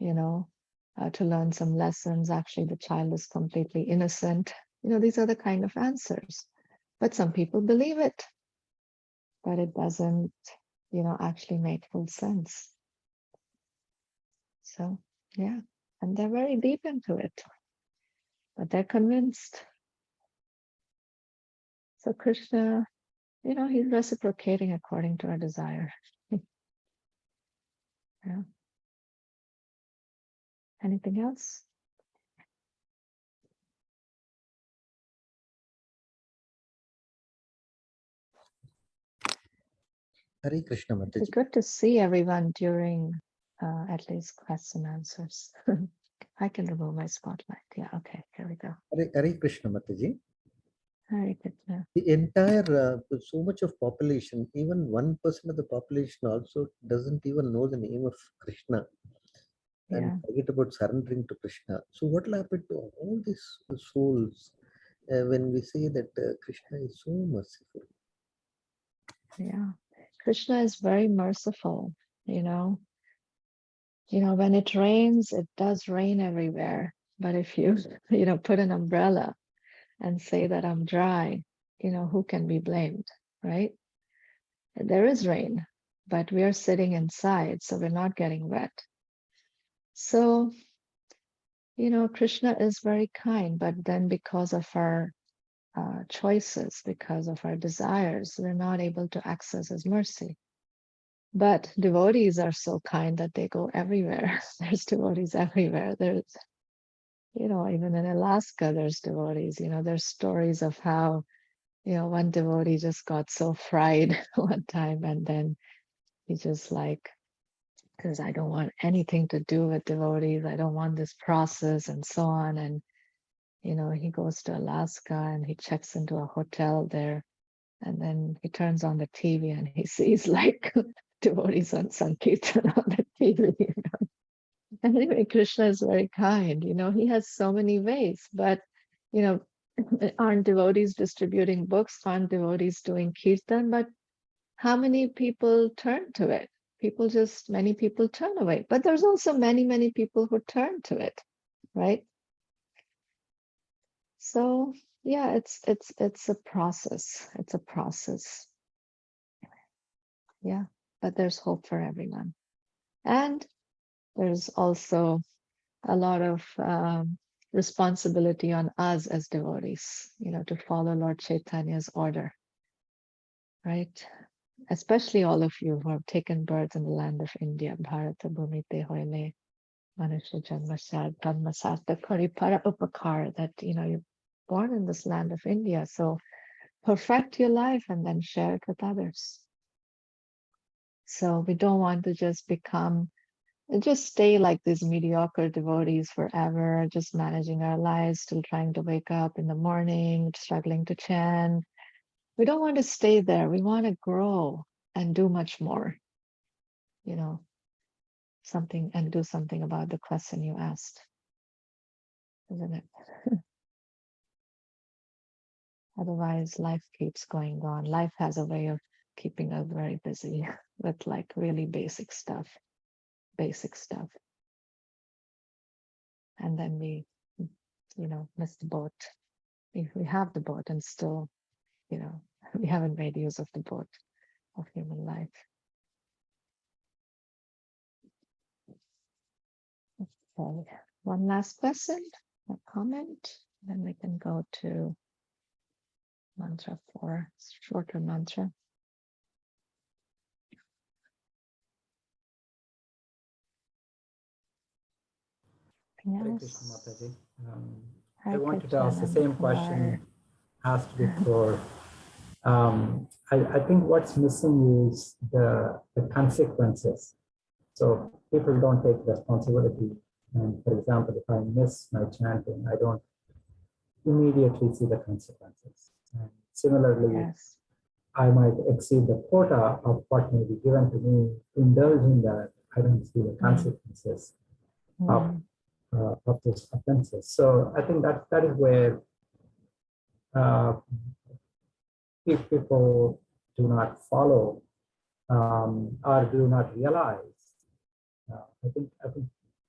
to learn some lessons. Actually, the child is completely innocent. These are the kind of answers. But some people believe it, but it doesn't, actually make full sense. So, yeah, and they're very deep into it, but they're convinced. So Krishna, he's reciprocating according to our desire. Yeah. Anything else? Hare Krishna It's Mataji. good to see everyone during at least question answers. I can remove my spotlight. Yeah, okay, here we go. Hare Krishna Mataji. Hare Krishna. The entire, so much of population, even 1% of the population also doesn't even know the name of Krishna and Yeah, forget about surrendering to Krishna. So what will happen to all these souls when we say that Krishna is so merciful? yeah. Krishna is very merciful, when it rains, it does rain everywhere. But if you, put an umbrella and say that I'm dry, who can be blamed, right? There is rain, but we are sitting inside, so we're not getting wet. So, Krishna is very kind, but then because of our choices, because of our desires, we're not able to access his mercy. But devotees are so kind that they go everywhere. There's devotees everywhere. There's, even in Alaska, there's devotees. There's stories of how, one devotee just got so fried one time, and then he just like, because I don't want anything to do with devotees. I don't want this process and so on. And, he goes to Alaska and he checks into a hotel there. And then he turns on the TV and he sees like devotees on Sankirtan on the TV. Anyway, Krishna is very kind. He has so many ways, but, aren't devotees distributing books? Aren't devotees doing kirtan? But how many people turn to it? Many people turn away. But there's also many, many people who turn to it, right? So yeah, it's a process. It's a process. Yeah, but there's hope for everyone. And there's also a lot of responsibility on us as devotees, to follow Lord Chaitanya's order, right? Especially all of you who have taken birth in the land of India, Bharata Bhumite Hoile, Manusha Janmasad, Padmasata Karipara Upakar, that, you're born in this land of India. So perfect your life and then share it with others. So we don't want to just stay like these mediocre devotees forever, just managing our lives, still trying to wake up in the morning, struggling to chant. We don't want to stay there. We want to grow and do much more, something, and do something about the question you asked, isn't it? Otherwise, life keeps going on. Life has a way of keeping us very busy with like really basic stuff. And then we, miss the boat. We have the boat and still, we haven't made use of the boat of human life. Okay, one last question, a comment, then we can go to mantra 4, shorter mantra. Hare Krishna Mataji. I Hare wanted to Krishna, ask the same Nanda Kumar. question asked before. I think what's missing is the consequences. So people don't take responsibility. And for example, if I miss my chanting, I don't immediately see the consequences. And similarly, Yes. I might exceed the quota of what may be given to me, indulge in that, I don't see the consequences of those offenses. So I think that is where if people do not follow or do not realize, I think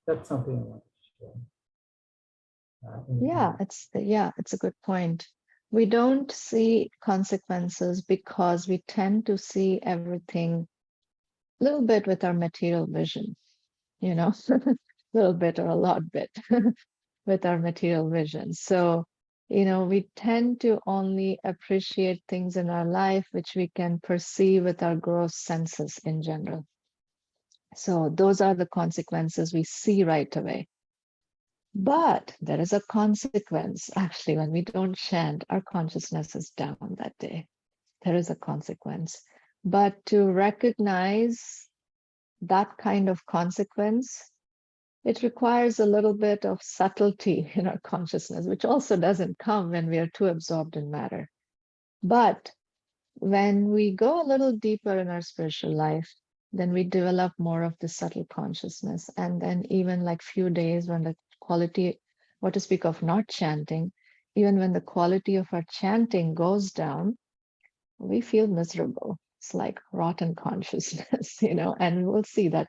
that's something I want to share. It's a good point. We don't see consequences because we tend to see everything a little bit with our material vision, you know, a little bit or a lot bit with our material vision. So, you know, we tend to only appreciate things in our life which we can perceive with our gross senses in general. So those are the consequences we see right away. But there is a consequence. Actually, when we don't chant, our consciousness is down that day. There is a consequence. But to recognize that kind of consequence, it requires a little bit of subtlety in our consciousness, which also doesn't come when we are too absorbed in matter. But when we go a little deeper in our spiritual life, then we develop more of the subtle consciousness. And then even like few days when the quality, what to speak of not chanting, even when the quality of our chanting goes down, we feel miserable. It's like rotten consciousness, you know, and we'll see that,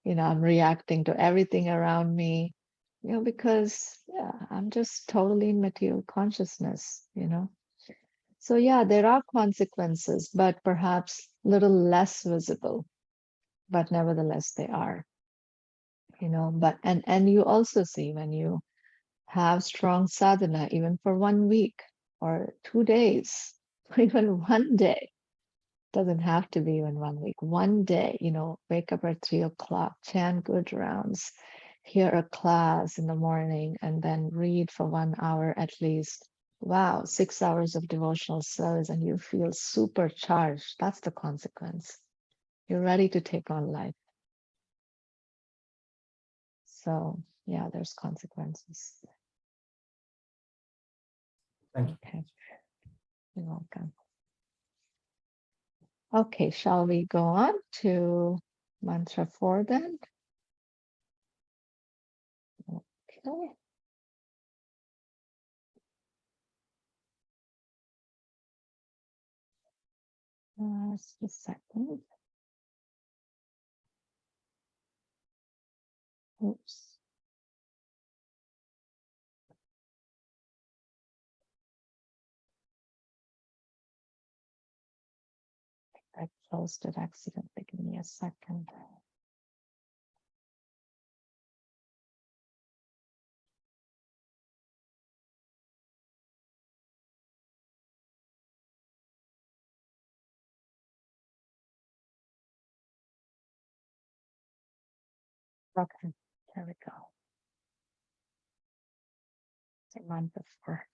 you know, I'm reacting to everything around me, you know, because yeah, I'm just totally in material consciousness, you know. So yeah, there are consequences, but perhaps a little less visible, but nevertheless they are, you know. But and you also see when you have strong sadhana, even for 1 week or 2 days, or even 1 day, doesn't have to be even 1 week, 1 day, you know, wake up at 3 o'clock, chant good rounds, hear a class in the morning, and then read for 1 hour at least. Wow, 6 hours of devotional service and you feel supercharged. That's the consequence. You're ready to take on life. So yeah, there's consequences. Thank you. Okay, you're welcome. Okay, shall we go on to mantra 4 then? Okay. Just a second. Oops. I closed it accidentally. Give me a second. Okay, there we go. So mantra 4.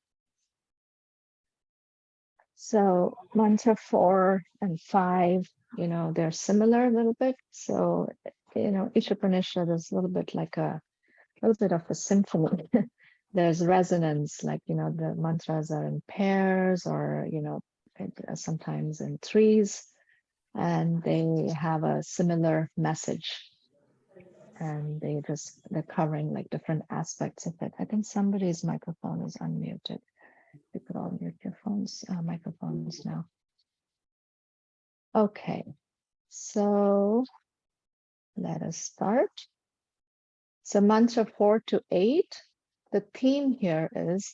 So mantra 4 and 5, you know, they're similar a little bit. So, you know, each Upanishad is a little bit like a little bit of a symphony. There's resonance, like, you know, the mantras are in pairs or, you know, sometimes in threes, and they have a similar message. And they're covering like different aspects of it. I think somebody's microphone is unmuted. You could all mute your phones, microphones now. Okay, so let us start. So mantra 4 to 8, the theme here is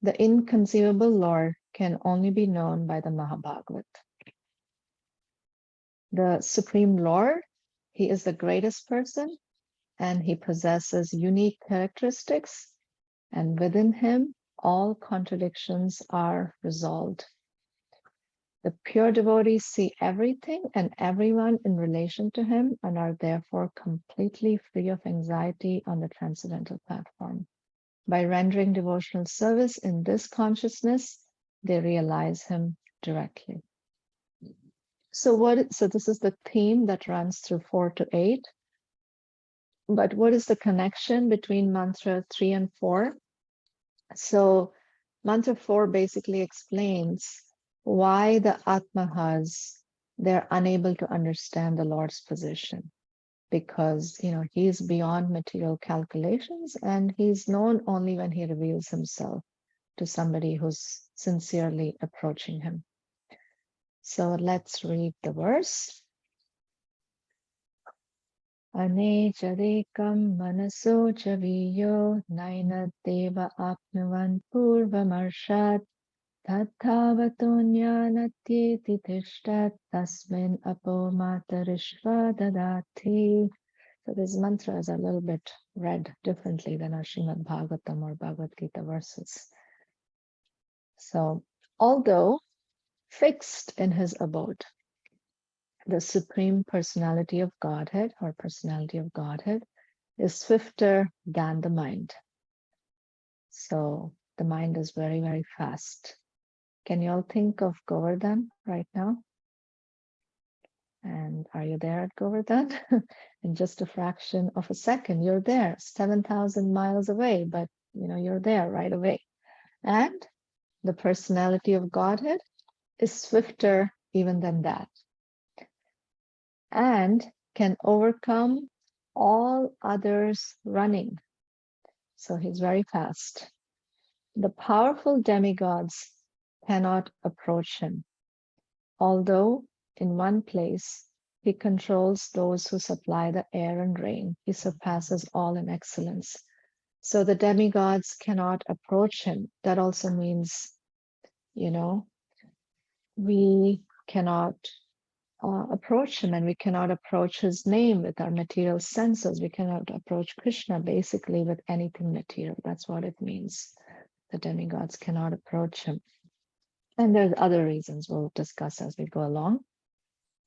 the inconceivable Lord can only be known by the Mahabhagavata. The Supreme Lord, he is the greatest person and he possesses unique characteristics, and within him, all contradictions are resolved. The pure devotees see everything and everyone in relation to him and are therefore completely free of anxiety on the transcendental platform. By rendering devotional service in this consciousness, they realize him directly. So this is the theme that runs through 4 to 8. But what is the connection between mantra 3 and 4? So mantra 4 basically explains why the Atmahas, they're unable to understand the Lord's position, because he's beyond material calculations, and he's known only when he reveals himself to somebody who's sincerely approaching him. So let's read the verse. Anechadekam manaso chaviyo nainadeva apnuvan purvamarshad tathavatonya tishtat tasmin apo matarishva dadati. So these mantras are a little bit read differently than our Srimad Bhagavatam or Bhagavad-Gita verses. So, although fixed in his abode, the Supreme Personality of Godhead or Personality of Godhead is swifter than the mind. So the mind is very, very fast. Can you all think of Govardhan right now? And are you there at Govardhan? In just a fraction of a second, you're there, 7,000 miles away, but you're there right away. And the Personality of Godhead is swifter even than that, and can overcome all others running. So he's very fast. The powerful demigods cannot approach him, although in one place he controls those who supply the air and rain. He surpasses all in excellence. So the demigods cannot approach him. That also means, we cannot approach him, and we cannot approach his name with our material senses. We cannot approach Krishna basically with anything material. That's what it means. The demigods cannot approach him. And there's other reasons we'll discuss as we go along.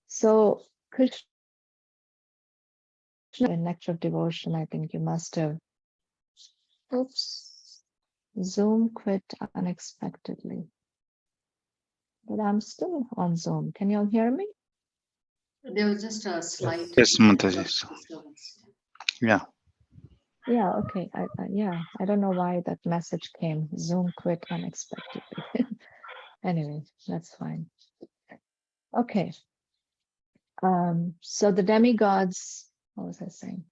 So Krishna, in Nectar of Devotion, I think you must have, Zoom quit unexpectedly. But I'm still on Zoom. Can you all hear me? There was just a slight Yes, Mataji. disturbance. Yeah. Yeah, okay. I don't know why that message came. Zoom quit unexpectedly. Anyway, that's fine. Okay. So the demigods, what was I saying?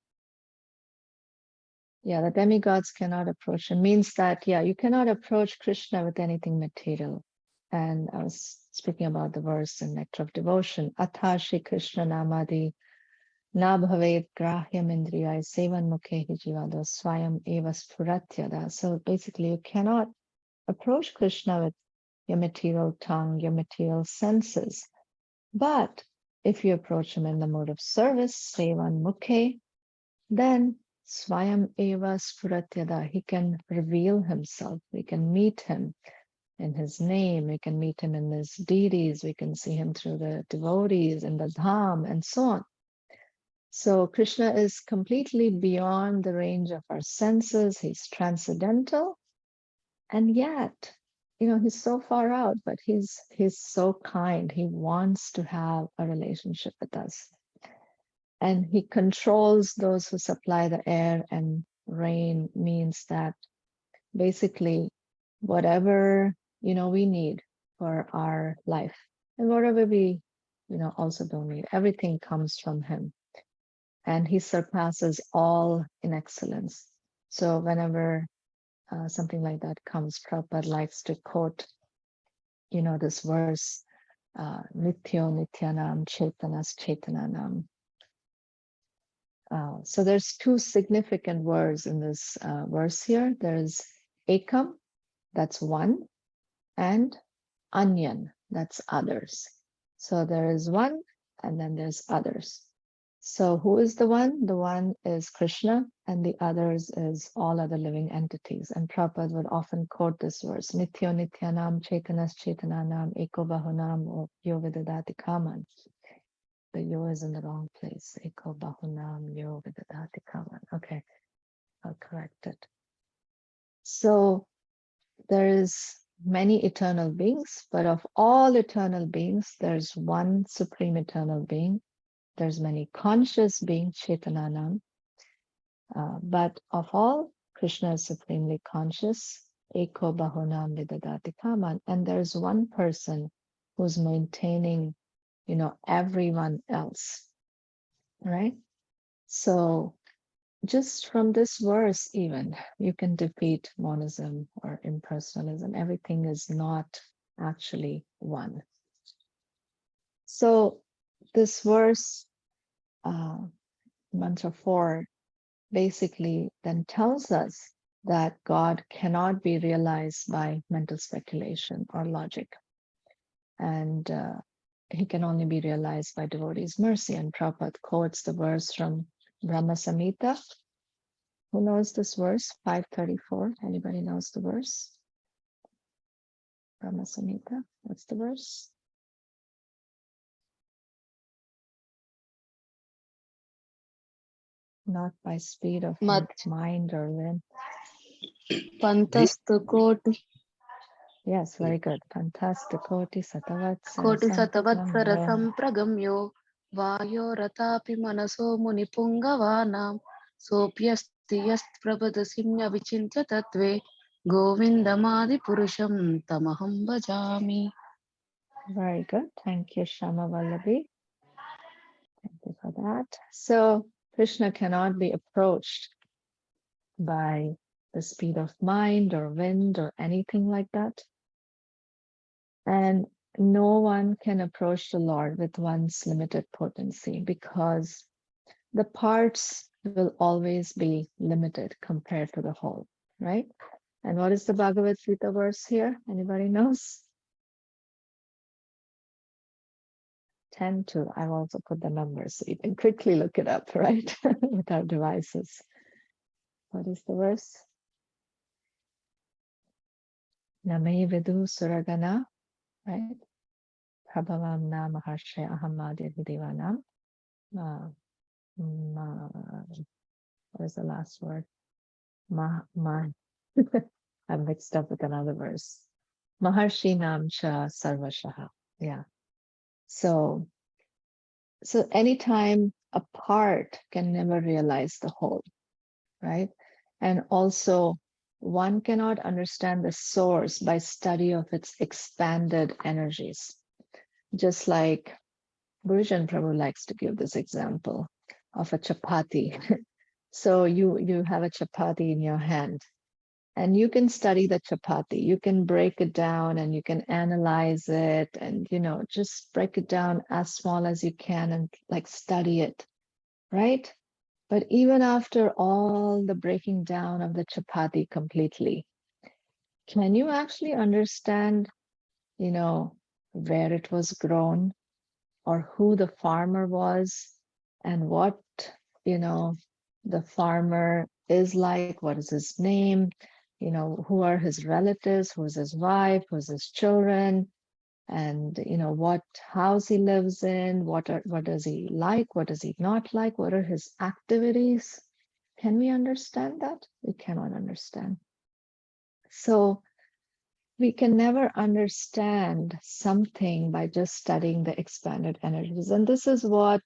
Yeah, the demigods cannot approach him. Means that, you cannot approach Krishna with anything material. And I was speaking about the verse in Nectar of Devotion. Atha Shri Krishna Namadi Na bhavet grahyam indriyai sevan mukhe jivado swayam eva spuratyada. So basically, you cannot approach Krishna with your material tongue, your material senses. But if you approach him in the mode of service, sevan mukhe, then swayam eva spuratyada, he can reveal himself. We can meet him in his name, we can meet him in his deities, we can see him through the devotees in the dham, and so on. So Krishna is completely beyond the range of our senses. He's transcendental, and yet, he's so far out, but he's so kind. He wants to have a relationship with us, and he controls those who supply the air and rain. Means that basically whatever we need for our life, and whatever we also don't need, everything comes from him. And he surpasses all in excellence. So whenever something like that comes, Prabhupada likes to quote, this verse, Nityo Nityanam Chaitanas Chaitananam. So there's two significant words in this verse here. There's Ekam, that's one, and Anyan, that's others. So there is one, and then there's others. So who is the one? The one is Krishna, and the others is all other living entities. And Prabhupada would often quote this verse, Nityo Nityanam Chaitanas Chaitananam Eko Bahunam Yo Vidadati Kaman. The yo is in the wrong place. Eko Bahunam Yo Vidadati Kaman. Okay, I'll correct it. So there is many eternal beings, but of all eternal beings, there's one supreme eternal being. There's many conscious beings, Chetananam, but of all, Krishna is supremely conscious. Eko bahunam vidadati kaman. And there's one person who's maintaining, everyone else, right? So just from this verse, even you can defeat monism or impersonalism. Everything is not actually one. So this verse, mantra 4, basically then tells us that God cannot be realized by mental speculation or logic. And he can only be realized by devotees' mercy. And Prabhupada quotes the verse from Brahma Samhita. Who knows this verse? 534. Anybody knows the verse? Brahma Samhita. What's the verse? Not by speed of mind or wind. Pantastakoti Yes, very good. Fantastikoti Koti Satavatsara Satavatsara Sampragamyo. Sampragamyo Vayo Ratapi Manaso Munipungavana Sopyasti Yast Prabhadasimya Vichintya Tatve Govindamadi Purusham Tamaham Bhajami. Very good. Thank you, Shama Vallabi. Thank you for that. So Krishna cannot be approached by the speed of mind or wind or anything like that. And no one can approach the Lord with one's limited potency, because the parts will always be limited compared to the whole, right? And what is the Bhagavad-Gita verse here? Anybody knows? 10:2. I've also put the numbers so you can quickly look it up, right? With our devices. What is the verse? Name vidu suragana, right? Prabhavam na maharshay ahamadya videvanam. What is the last word? I'm mixed up with another verse. Maharshi nam cha sarvashaha. Yeah. So anytime a part can never realize the whole, right? And also one cannot understand the source by study of its expanded energies. Just like Gurujan Prabhu likes to give this example of a chapati. So you have a chapati in your hand, and you can study the chapati. You can break it down and you can analyze it, and just break it down as small as you can and like study it, right? But even after all the breaking down of the chapati completely, can you actually understand, where it was grown, or who the farmer was, and what, the farmer is like, what is his name, who are his relatives, who's his wife, who's his children, and what house he lives in, what does he like, what does he not like, what are his activities? Can we understand that? We cannot understand. So we can never understand something by just studying the expanded energies. And this is what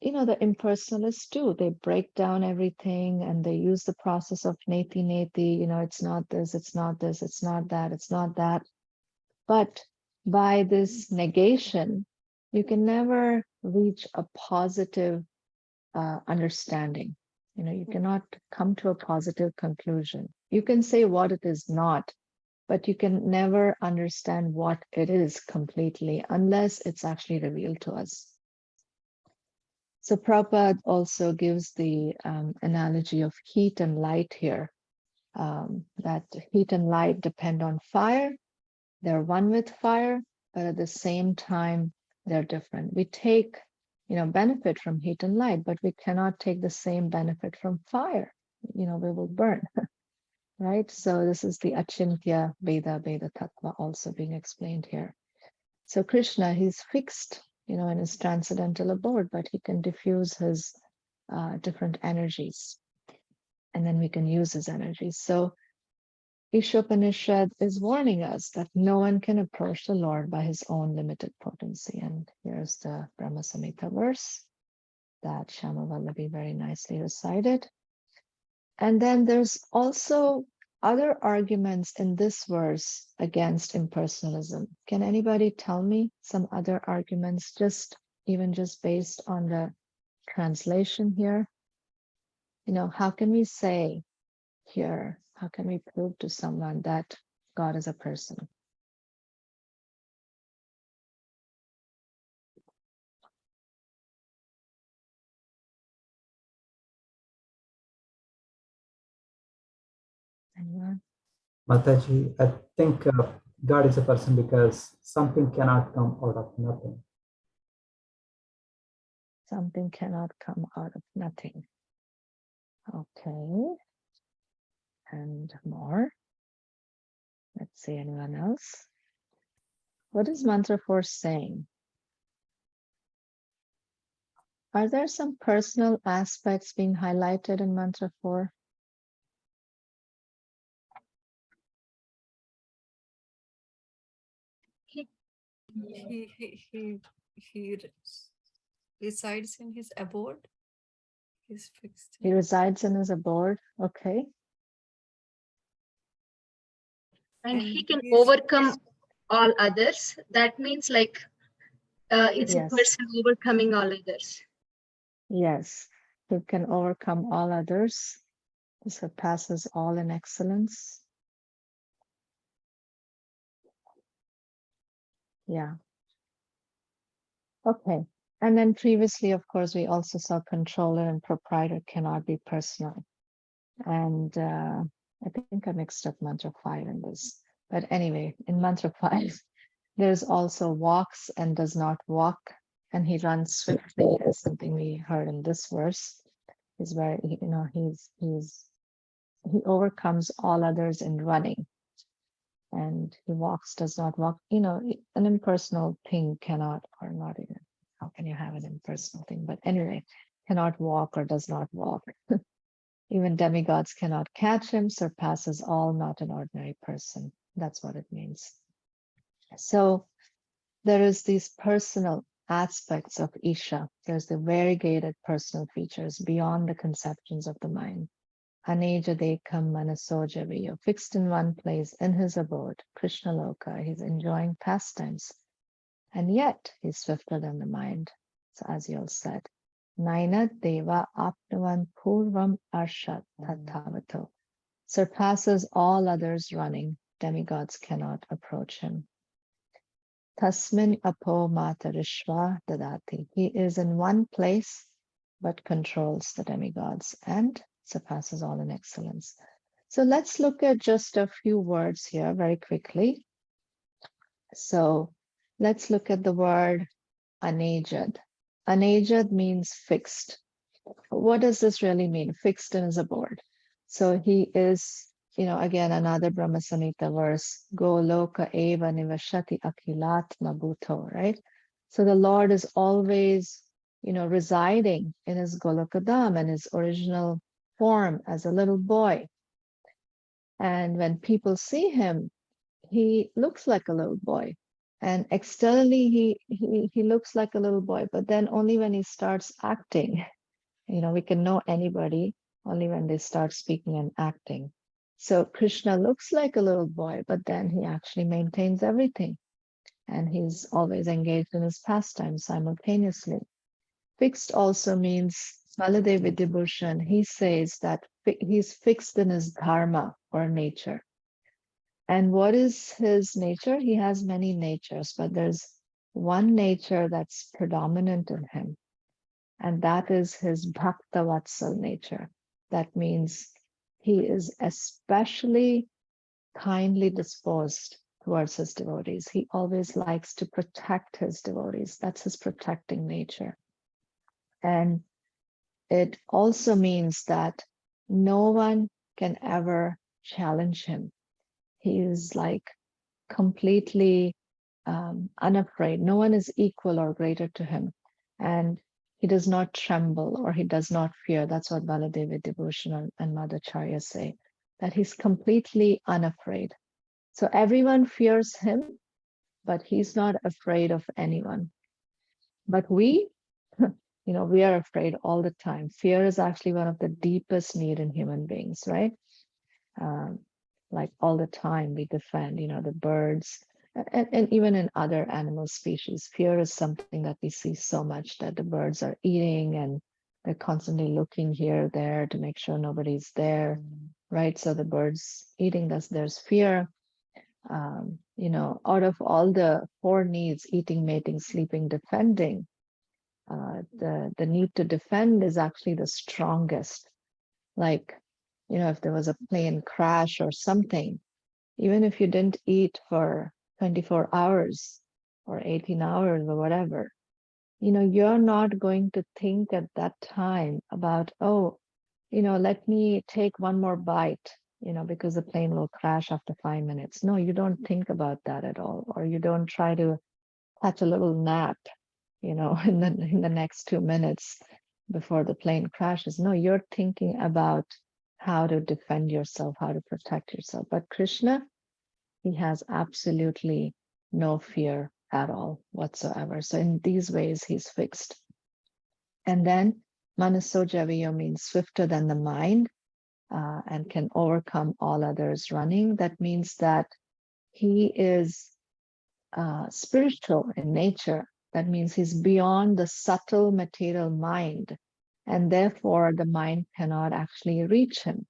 the impersonalists do. They break down everything and they use the process of neti neti, it's not this, it's not this, it's not that, it's not that. But by this negation, you can never reach a positive understanding. You cannot come to a positive conclusion. You can say what it is not, but you can never understand what it is completely unless it's actually revealed to us. So Prabhupada also gives the analogy of heat and light here, that heat and light depend on fire. They're one with fire, but at the same time, they're different. We take, benefit from heat and light, but we cannot take the same benefit from fire. We will burn, right? So this is the Achintya Veda Tattva also being explained here. So Krishna, he's fixed, in his transcendental abode, but he can diffuse his different energies, and then we can use his energies. So ISOPANISAD is warning us that no one can approach the Lord by his own limited potency. And here's the Brahma Samhita verse that Shyamavallavi very nicely recited. And then there's also other arguments in this verse against impersonalism. Can anybody tell me some other arguments, just based on the translation here? How can we say here, how can we prove to someone that God is a person? Anyone? Mataji, I think God is a person because something cannot come out of nothing. Something cannot come out of nothing. Okay. And more. Let's see, anyone else? What is mantra 4 saying? Are there some personal aspects being highlighted in mantra 4? He resides in his abode. He's fixed. He resides in his abode. Okay. And he can he's- overcome all others. That means like it's Yes. a person overcoming all others. Yes. Who can overcome all others. Who surpasses all in excellence. Yeah. Okay. And then previously, of course, we also saw controller and proprietor cannot be personal. And I think I mixed up mantra 5 in this. But anyway, in mantra 5, there's also walks and does not walk, and he runs swiftly, is something we heard in this verse. He's very, he overcomes all others in running. And he walks, does not walk. An impersonal thing cannot, or not even, how can you have an impersonal thing? But anyway, cannot walk or does not walk. Even demigods cannot catch him, surpasses all, not an ordinary person. That's what it means. So there is these personal aspects of Isha. There's the variegated personal features beyond the conceptions of the mind. Anejadekam manasojaviyo, fixed in one place in his abode, Krishna Loka, he's enjoying pastimes. And yet he's swifter than the mind. So as you all said, Naina Deva Apnavan Purvam Arshat Tattavato, surpasses all others running. Demigods cannot approach him. Tasmin Apo Matarishva Dadati, he is in one place but controls the demigods and surpasses all in excellence. So let's look at just a few words here very quickly. So let's look at the word anejad. Anejad means fixed. What does this really mean? Fixed in his abode. So he is, again, another Brahma Samhita verse, Go loka eva nivashati akilat mabuto, right? So the Lord is always, residing in his Golokadam and his original form as a little boy. And when people see him, he looks like a little boy. And externally, he looks like a little boy, but then only when he starts acting, we can know anybody only when they start speaking and acting. So Krishna looks like a little boy, but then he actually maintains everything. And he's always engaged in his pastime simultaneously. Fixed also means Baladev Vidyabhushan. He says that he's fixed in his dharma or nature. And what is his nature? He has many natures, but there's one nature that's predominant in him. And that is his Bhakta Vatsal nature. That means he is especially kindly disposed towards his devotees. He always likes to protect his devotees. That's his protecting nature. And it also means that no one can ever challenge him. He is like completely unafraid. No one is equal or greater to him. And he does not tremble or he does not fear. That's what Baladev Vidyabhushan and Madhacharya say. that he's completely unafraid. So everyone fears him, but he's not afraid of anyone. But we, we are afraid all the time. Fear is actually one of the deepest need in human beings, right? Like all the time we defend, the birds, and even in other animal species, fear is something that we see so much, that the birds are eating and they're constantly looking here, there to make sure nobody's there, right? So the birds eating, there's fear. Out of all the 4 needs, eating, mating, sleeping, defending, the need to defend is actually the strongest. Like, if there was a plane crash or something, even if you didn't eat for 24 hours or 18 hours or whatever, you're not going to think at that time about, let me take one more bite, because the plane will crash after 5 minutes. No, you don't think about that at all. Or you don't try to catch a little nap, in the next 2 minutes before the plane crashes. No, you're thinking about how to defend yourself, how to protect yourself. But Krishna, he has absolutely no fear at all whatsoever. So in these ways, he's fixed. And then Manasojaviyo means swifter than the mind, and can overcome all others running. That means that he is spiritual in nature. That means he's beyond the subtle material mind, and therefore the mind cannot actually reach him.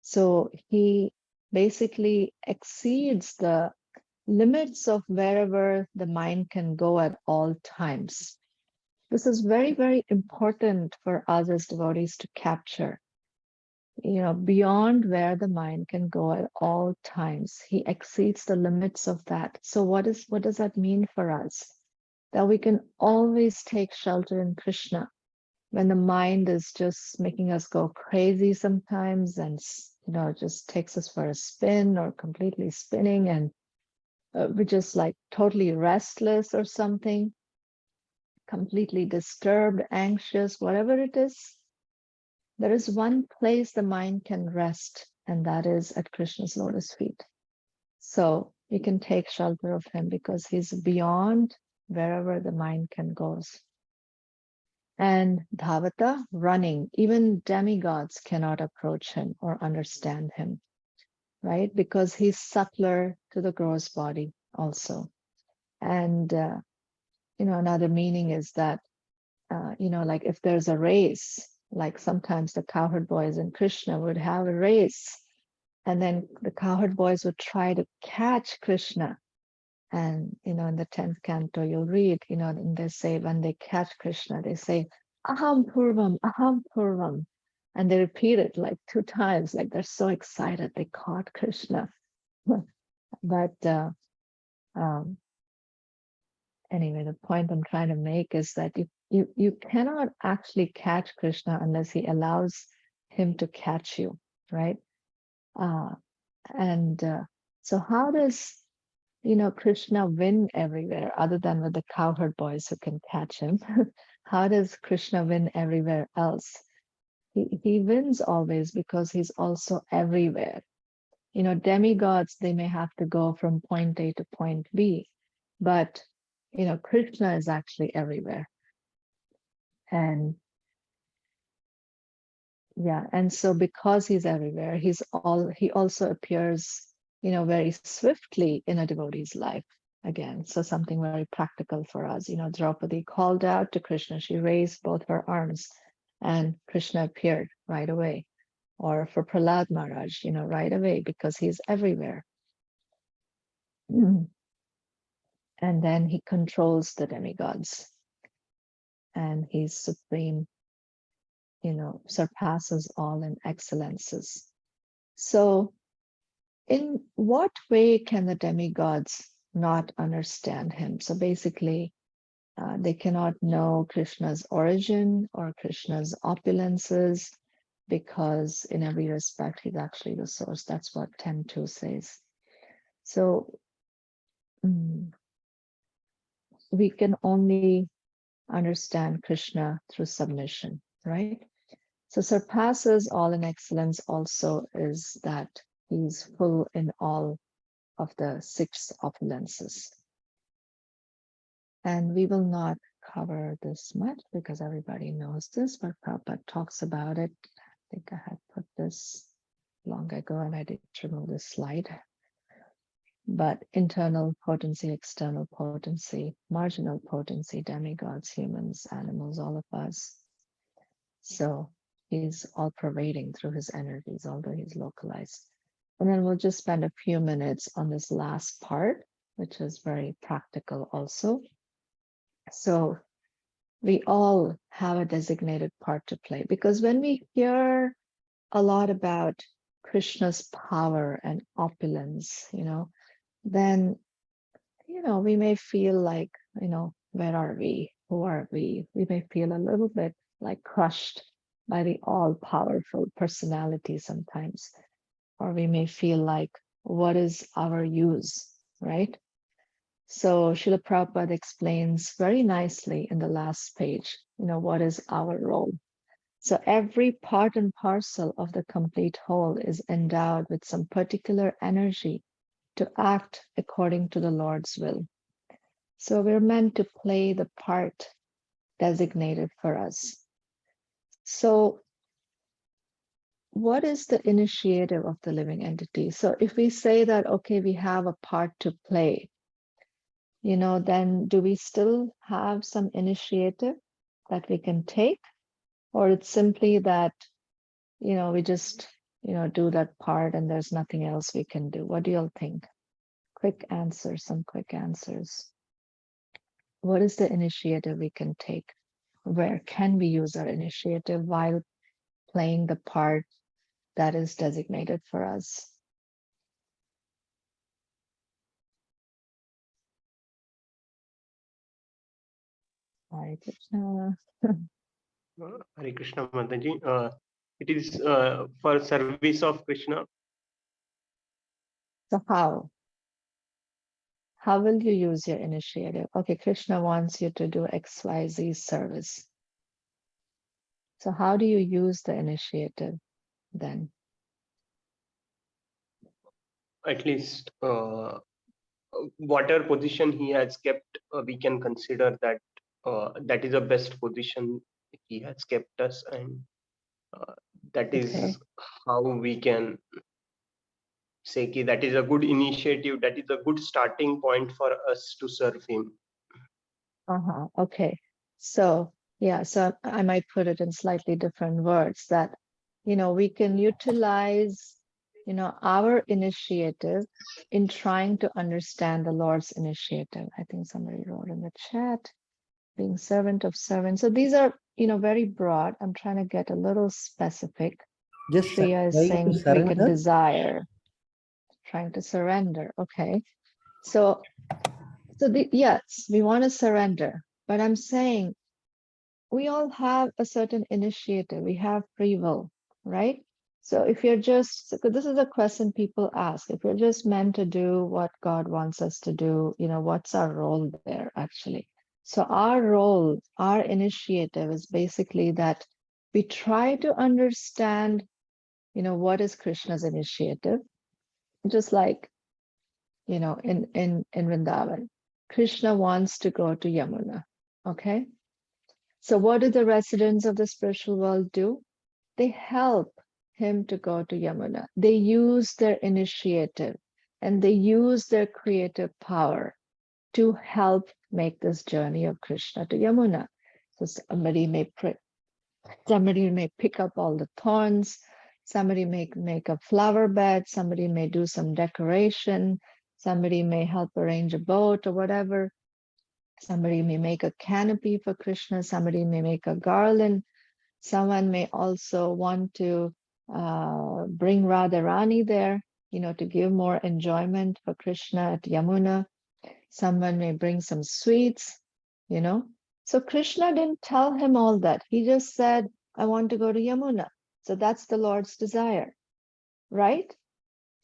So he basically exceeds the limits of wherever the mind can go at all times. This is very, very important for us as devotees to capture. Beyond where the mind can go at all times, he exceeds the limits of that. So what does that mean for us? That we can always take shelter in Krishna when the mind is just making us go crazy sometimes, and just takes us for a spin or completely spinning, and we're just like totally restless or something, completely disturbed, anxious, whatever it is. There is one place the mind can rest, and that is at Krishna's lotus feet. So we can take shelter of him because he's beyond wherever the mind can go. And Bhagavata, running, even demigods cannot approach him or understand him, right? Because he's subtler to the gross body also. And, another meaning is that, like if there's a race, like sometimes the cowherd boys in Krishna would have a race, and then the cowherd boys would try to catch Krishna. And, in the 10th canto, you'll read, and they say, when they catch Krishna, they say, aham purvam. And they repeat it like 2 times, like they're so excited they caught Krishna. But anyway, the point I'm trying to make is that you cannot actually catch Krishna unless he allows him to catch you, right? So how does Krishna win everywhere other than with the cowherd boys who can catch him? How does Krishna win everywhere else? He wins always because he's also everywhere. Demigods, they may have to go from point A to point B, but Krishna is actually everywhere. And so because he's everywhere, he also appears very swiftly in a devotee's life again. So something very practical for us. Draupadi called out to Krishna, she raised both her arms and Krishna appeared right away. Or for Prahlad Maharaj, right away, because he's everywhere. And then he controls the demigods, and he's supreme, surpasses all in excellences. So in what way can the demigods not understand him? So basically, they cannot know Krishna's origin or Krishna's opulences, because in every respect, he's actually the source. That's what 10.2 says. So we can only understand Krishna through submission, right? So surpasses all in excellence also is that he's full in all of the 6 opulences. And we will not cover this much because everybody knows this, but Prabhupada talks about it. I think I had put this long ago and I did remove this slide. But internal potency, external potency, marginal potency, demigods, humans, animals, all of us. So he's all pervading through his energies, although he's localized. And then we'll just spend a few minutes on this last part, which is very practical also. So we all have a designated part to play, because when we hear a lot about Krishna's power and opulence, then, we may feel like, where are we? Who are we? We may feel a little bit like crushed by the all-powerful personality sometimes. Or we may feel like, what is our use, right? So Srila Prabhupada explains very nicely in the last page, what is our role. So every part and parcel of the complete whole is endowed with some particular energy to act according to the Lord's will. So we're meant to play the part designated for us. So what is the initiative of the living entity? So if we say that, okay, we have a part to play, then do we still have some initiative that we can take? Or it's simply that, we just, do that part and there's nothing else we can do? What do you all think? Quick answers, some quick answers. What is the initiative we can take? Where can we use our initiative while playing the part that is designated for us? Hare Krishna. Hare Krishna Mataji. It is for service of Krishna. So how? How will you use your initiative? Okay, Krishna wants you to do XYZ service. So how do you use the initiative then? At least whatever position he has kept, we can consider that that is the best position he has kept us, and that is Okay. how we can say ki that is a good initiative, that is a good starting point for us to serve him. Okay. So yeah, so I might put it in slightly different words that, we can utilize, our initiative in trying to understand the Lord's initiative. I think somebody wrote in the chat, being servant of servants. So these are, very broad. I'm trying to get a little specific. Just Shreya is trying to saying we can surrender. desire, trying to surrender. Okay. So yes, we want to surrender, but I'm saying we all have a certain initiative. We have free will, right? So if you're just, this is a question people ask, if you're just meant to do what God wants us to do, what's our role there actually? So our role, our initiative is basically that we try to understand, what is Krishna's initiative? Just like, in Vrindavan, Krishna wants to go to Yamuna, okay? So what do the residents of the spiritual world do? They help him to go to Yamuna. They use their initiative and they use their creative power to help make this journey of Krishna to Yamuna. So somebody may pick up all the thorns, somebody may make a flower bed, somebody may do some decoration, somebody may help arrange a boat or whatever. Somebody may make a canopy for Krishna, somebody may make a garland. Someone may also want to bring Radharani there, to give more enjoyment for Krishna at Yamuna. Someone may bring some sweets, So Krishna didn't tell him all that. He just said, I want to go to Yamuna. So that's the Lord's desire, right?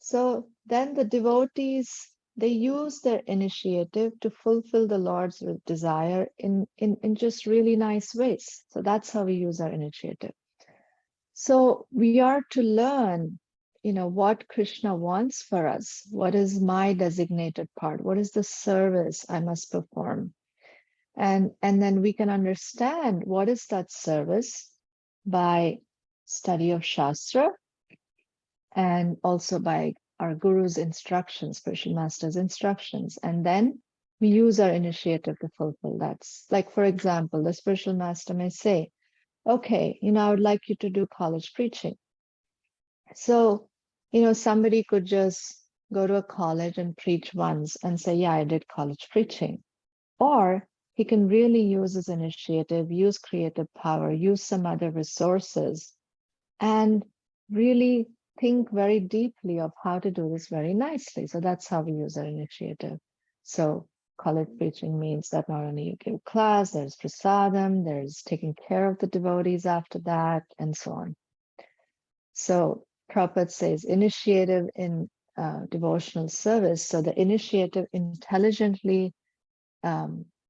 So then the devotees, they use their initiative to fulfill the Lord's desire in just really nice ways. So that's how we use our initiative. So we are to learn, what Krishna wants for us. What is my designated part? What is the service I must perform? And then we can understand what is that service by study of Shastra and also by our Guru's instructions, Spiritual Master's instructions. And then we use our initiative to fulfill that. Like, for example, the Spiritual Master may say, okay, I would like you to do college preaching. So, somebody could just go to a college and preach once and say, yeah, I did college preaching. Or he can really use his initiative, use creative power, use some other resources, and really think very deeply of how to do this very nicely. So that's how we use our initiative. So college preaching means that not only you give class, there's prasadam, there's taking care of the devotees after that, and so on. So Prabhupada says initiative in devotional service. So the initiative intelligently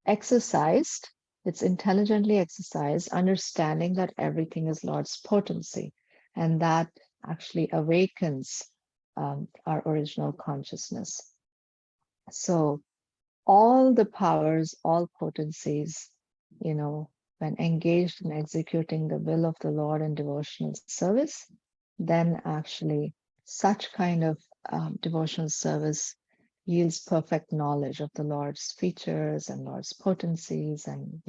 exercised, it's intelligently exercised, understanding that everything is Lord's potency, and that actually awakens our original consciousness. So all the powers, all potencies, when engaged in executing the will of the Lord in devotional service, then actually such kind of devotional service yields perfect knowledge of the Lord's features and Lord's potencies and,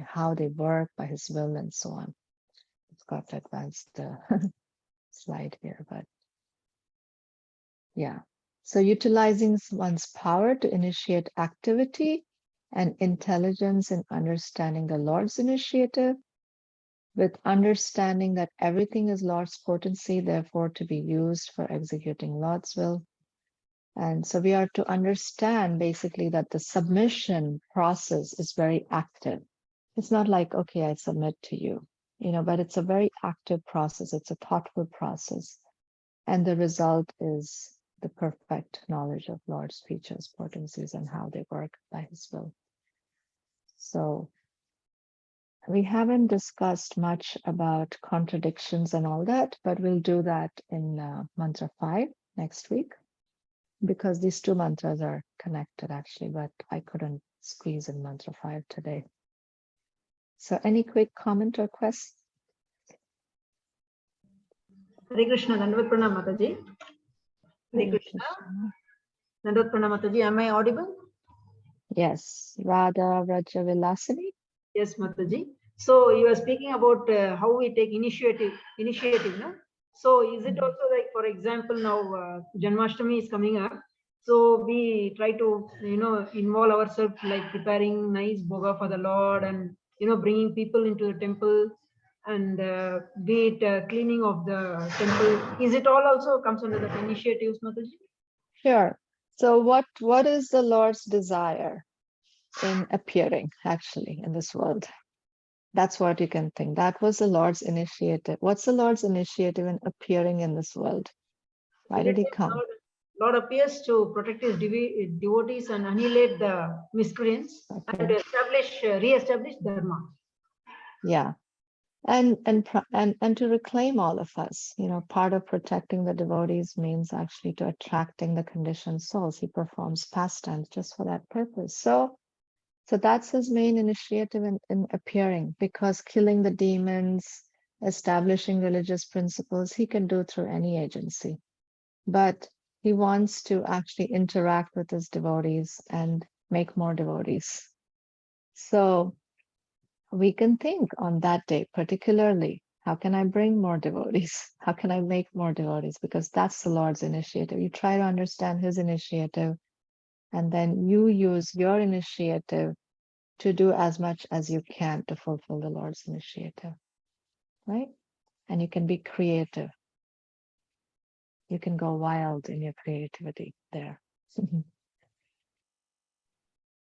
how they work by his will and so on. It's got to advance the slide here, but yeah. So utilizing one's power to initiate activity and intelligence in understanding the Lord's initiative, with understanding that everything is Lord's potency, therefore to be used for executing Lord's will. And so we are to understand basically that the submission process is very active. It's not like, okay, I submit to you, but it's a very active process. It's a thoughtful process. And the result is the perfect knowledge of Lord's features, potencies, and how they work by his will. So we haven't discussed much about contradictions and all that, but we'll do that in Mantra 5 next week, because these two mantras are connected actually, but I couldn't squeeze in Mantra 5 today. So any quick comment or question? Hare Krishna, Dandavat Pranam Mataji. Hare Krishna, Dandavat Pranam Mataji. Am I audible? Yes, Radha Raja Vilasini. Yes, Mataji. So you are speaking about how we take initiative, no? So is it also like, for example, now Janmashtami is coming up. So we try to, involve ourselves like preparing nice bhoga for the Lord and, bringing people into the temple and be it cleaning of the temple. Is it all also comes under the initiatives, Mataji? Sure. So what is the Lord's desire in appearing actually in this world? That's what you can think. That was the Lord's initiative. What's the Lord's initiative in appearing in this world? Why did he come? Lord appears to protect his devotees and annihilate the miscreants and to re-establish Dharma. Yeah. And to reclaim all of us, part of protecting the devotees means actually to attracting the conditioned souls. He performs pastimes just for that purpose. So that's his main initiative in appearing, because killing the demons, establishing religious principles, he can do through any agency. But he wants to actually interact with his devotees and make more devotees. So we can think on that day, particularly, how can I bring more devotees? How can I make more devotees? Because that's the Lord's initiative. You try to understand his initiative, and then you use your initiative to do as much as you can to fulfill the Lord's initiative, right? And you can be creative. You can go wild in your creativity there.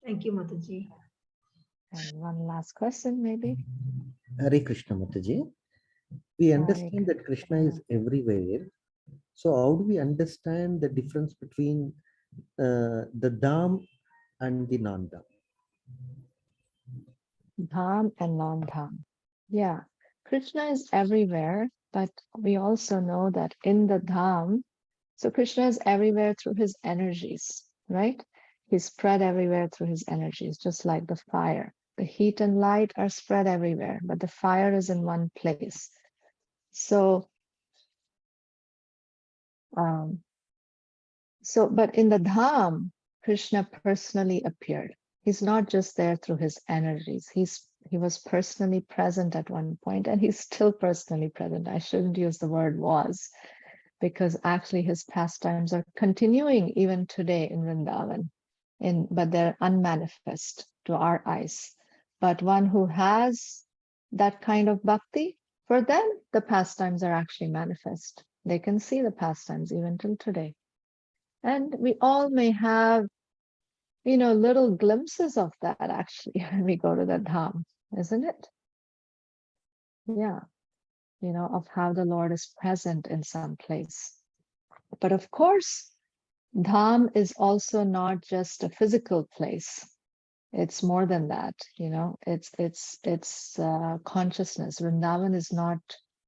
Thank you, Mataji. And one last question, maybe. Hare Krishna, Mataji. We understand that Krishna is everywhere. So how do we understand the difference between the Dham and the non-Dham? Dham and non-Dham. Yeah, Krishna is everywhere, But we also know that in the Dham, so Krishna is everywhere through his energies, right? He's spread everywhere through his energies, just like the fire. The heat and light are spread everywhere, but the fire is in one place. So, but in the Dham, Krishna personally appeared. He's not just there through his energies. He was personally present at one point, and he's still personally present. I shouldn't use the word was, because actually his pastimes are continuing even today in Vrindavan, but they're unmanifest to our eyes. But one who has that kind of bhakti, for them, the pastimes are actually manifest. They can see the pastimes even till today. And we all may have, little glimpses of that actually when we go to the Dham, isn't it? Yeah, of how the Lord is present in some place. But of course, Dham is also not just a physical place. It's more than that, it's consciousness. Vrindavan is not,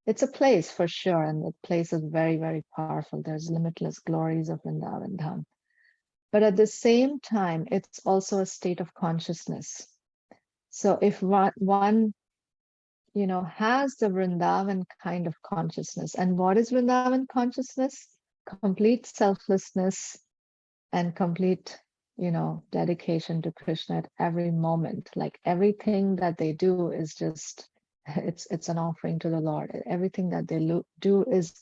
it's a place for sure, and the place is very, very powerful. There's limitless glories of Vrindavan Dham. But at the same time, it's also a state of consciousness. So if one has the Vrindavan kind of consciousness, and what is Vrindavan consciousness? Complete selflessness and complete, dedication to Krishna at every moment. Like everything that they do is just, it's an offering to the Lord. Everything that they do is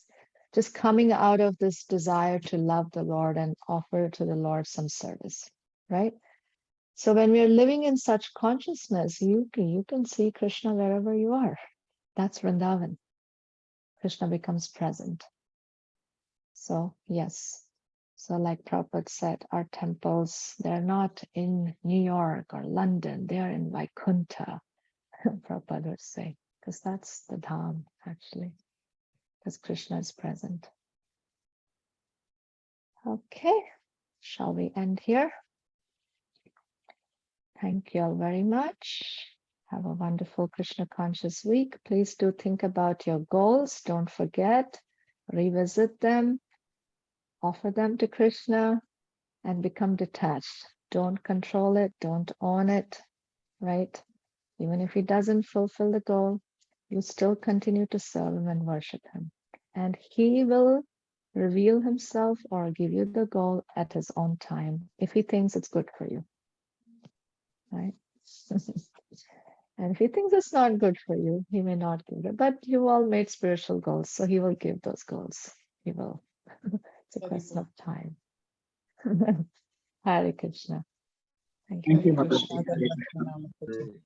just coming out of this desire to love the Lord and offer to the Lord some service, right? So when we are living in such consciousness, you can see Krishna wherever you are. That's Vrindavan. Krishna becomes present. So yes. So like Prabhupada said, our temples, they're not in New York or London, they're in Vaikuntha, Prabhupada would say, because that's the Dham actually, because Krishna is present. Okay, shall we end here? Thank you all very much. Have a wonderful Krishna conscious week. Please do think about your goals. Don't forget, revisit them, offer them to Krishna, and become detached. Don't control it. Don't own it, right? Even if he doesn't fulfill the goal, you still continue to serve him and worship him. And he will reveal himself or give you the goal at his own time, if he thinks it's good for you, right? And if he thinks it's not good for you, he may not give it. But you all made spiritual goals, so he will give those goals. He will. It's a question of time. Hare Krishna. Thank you. Thank you, Mataji.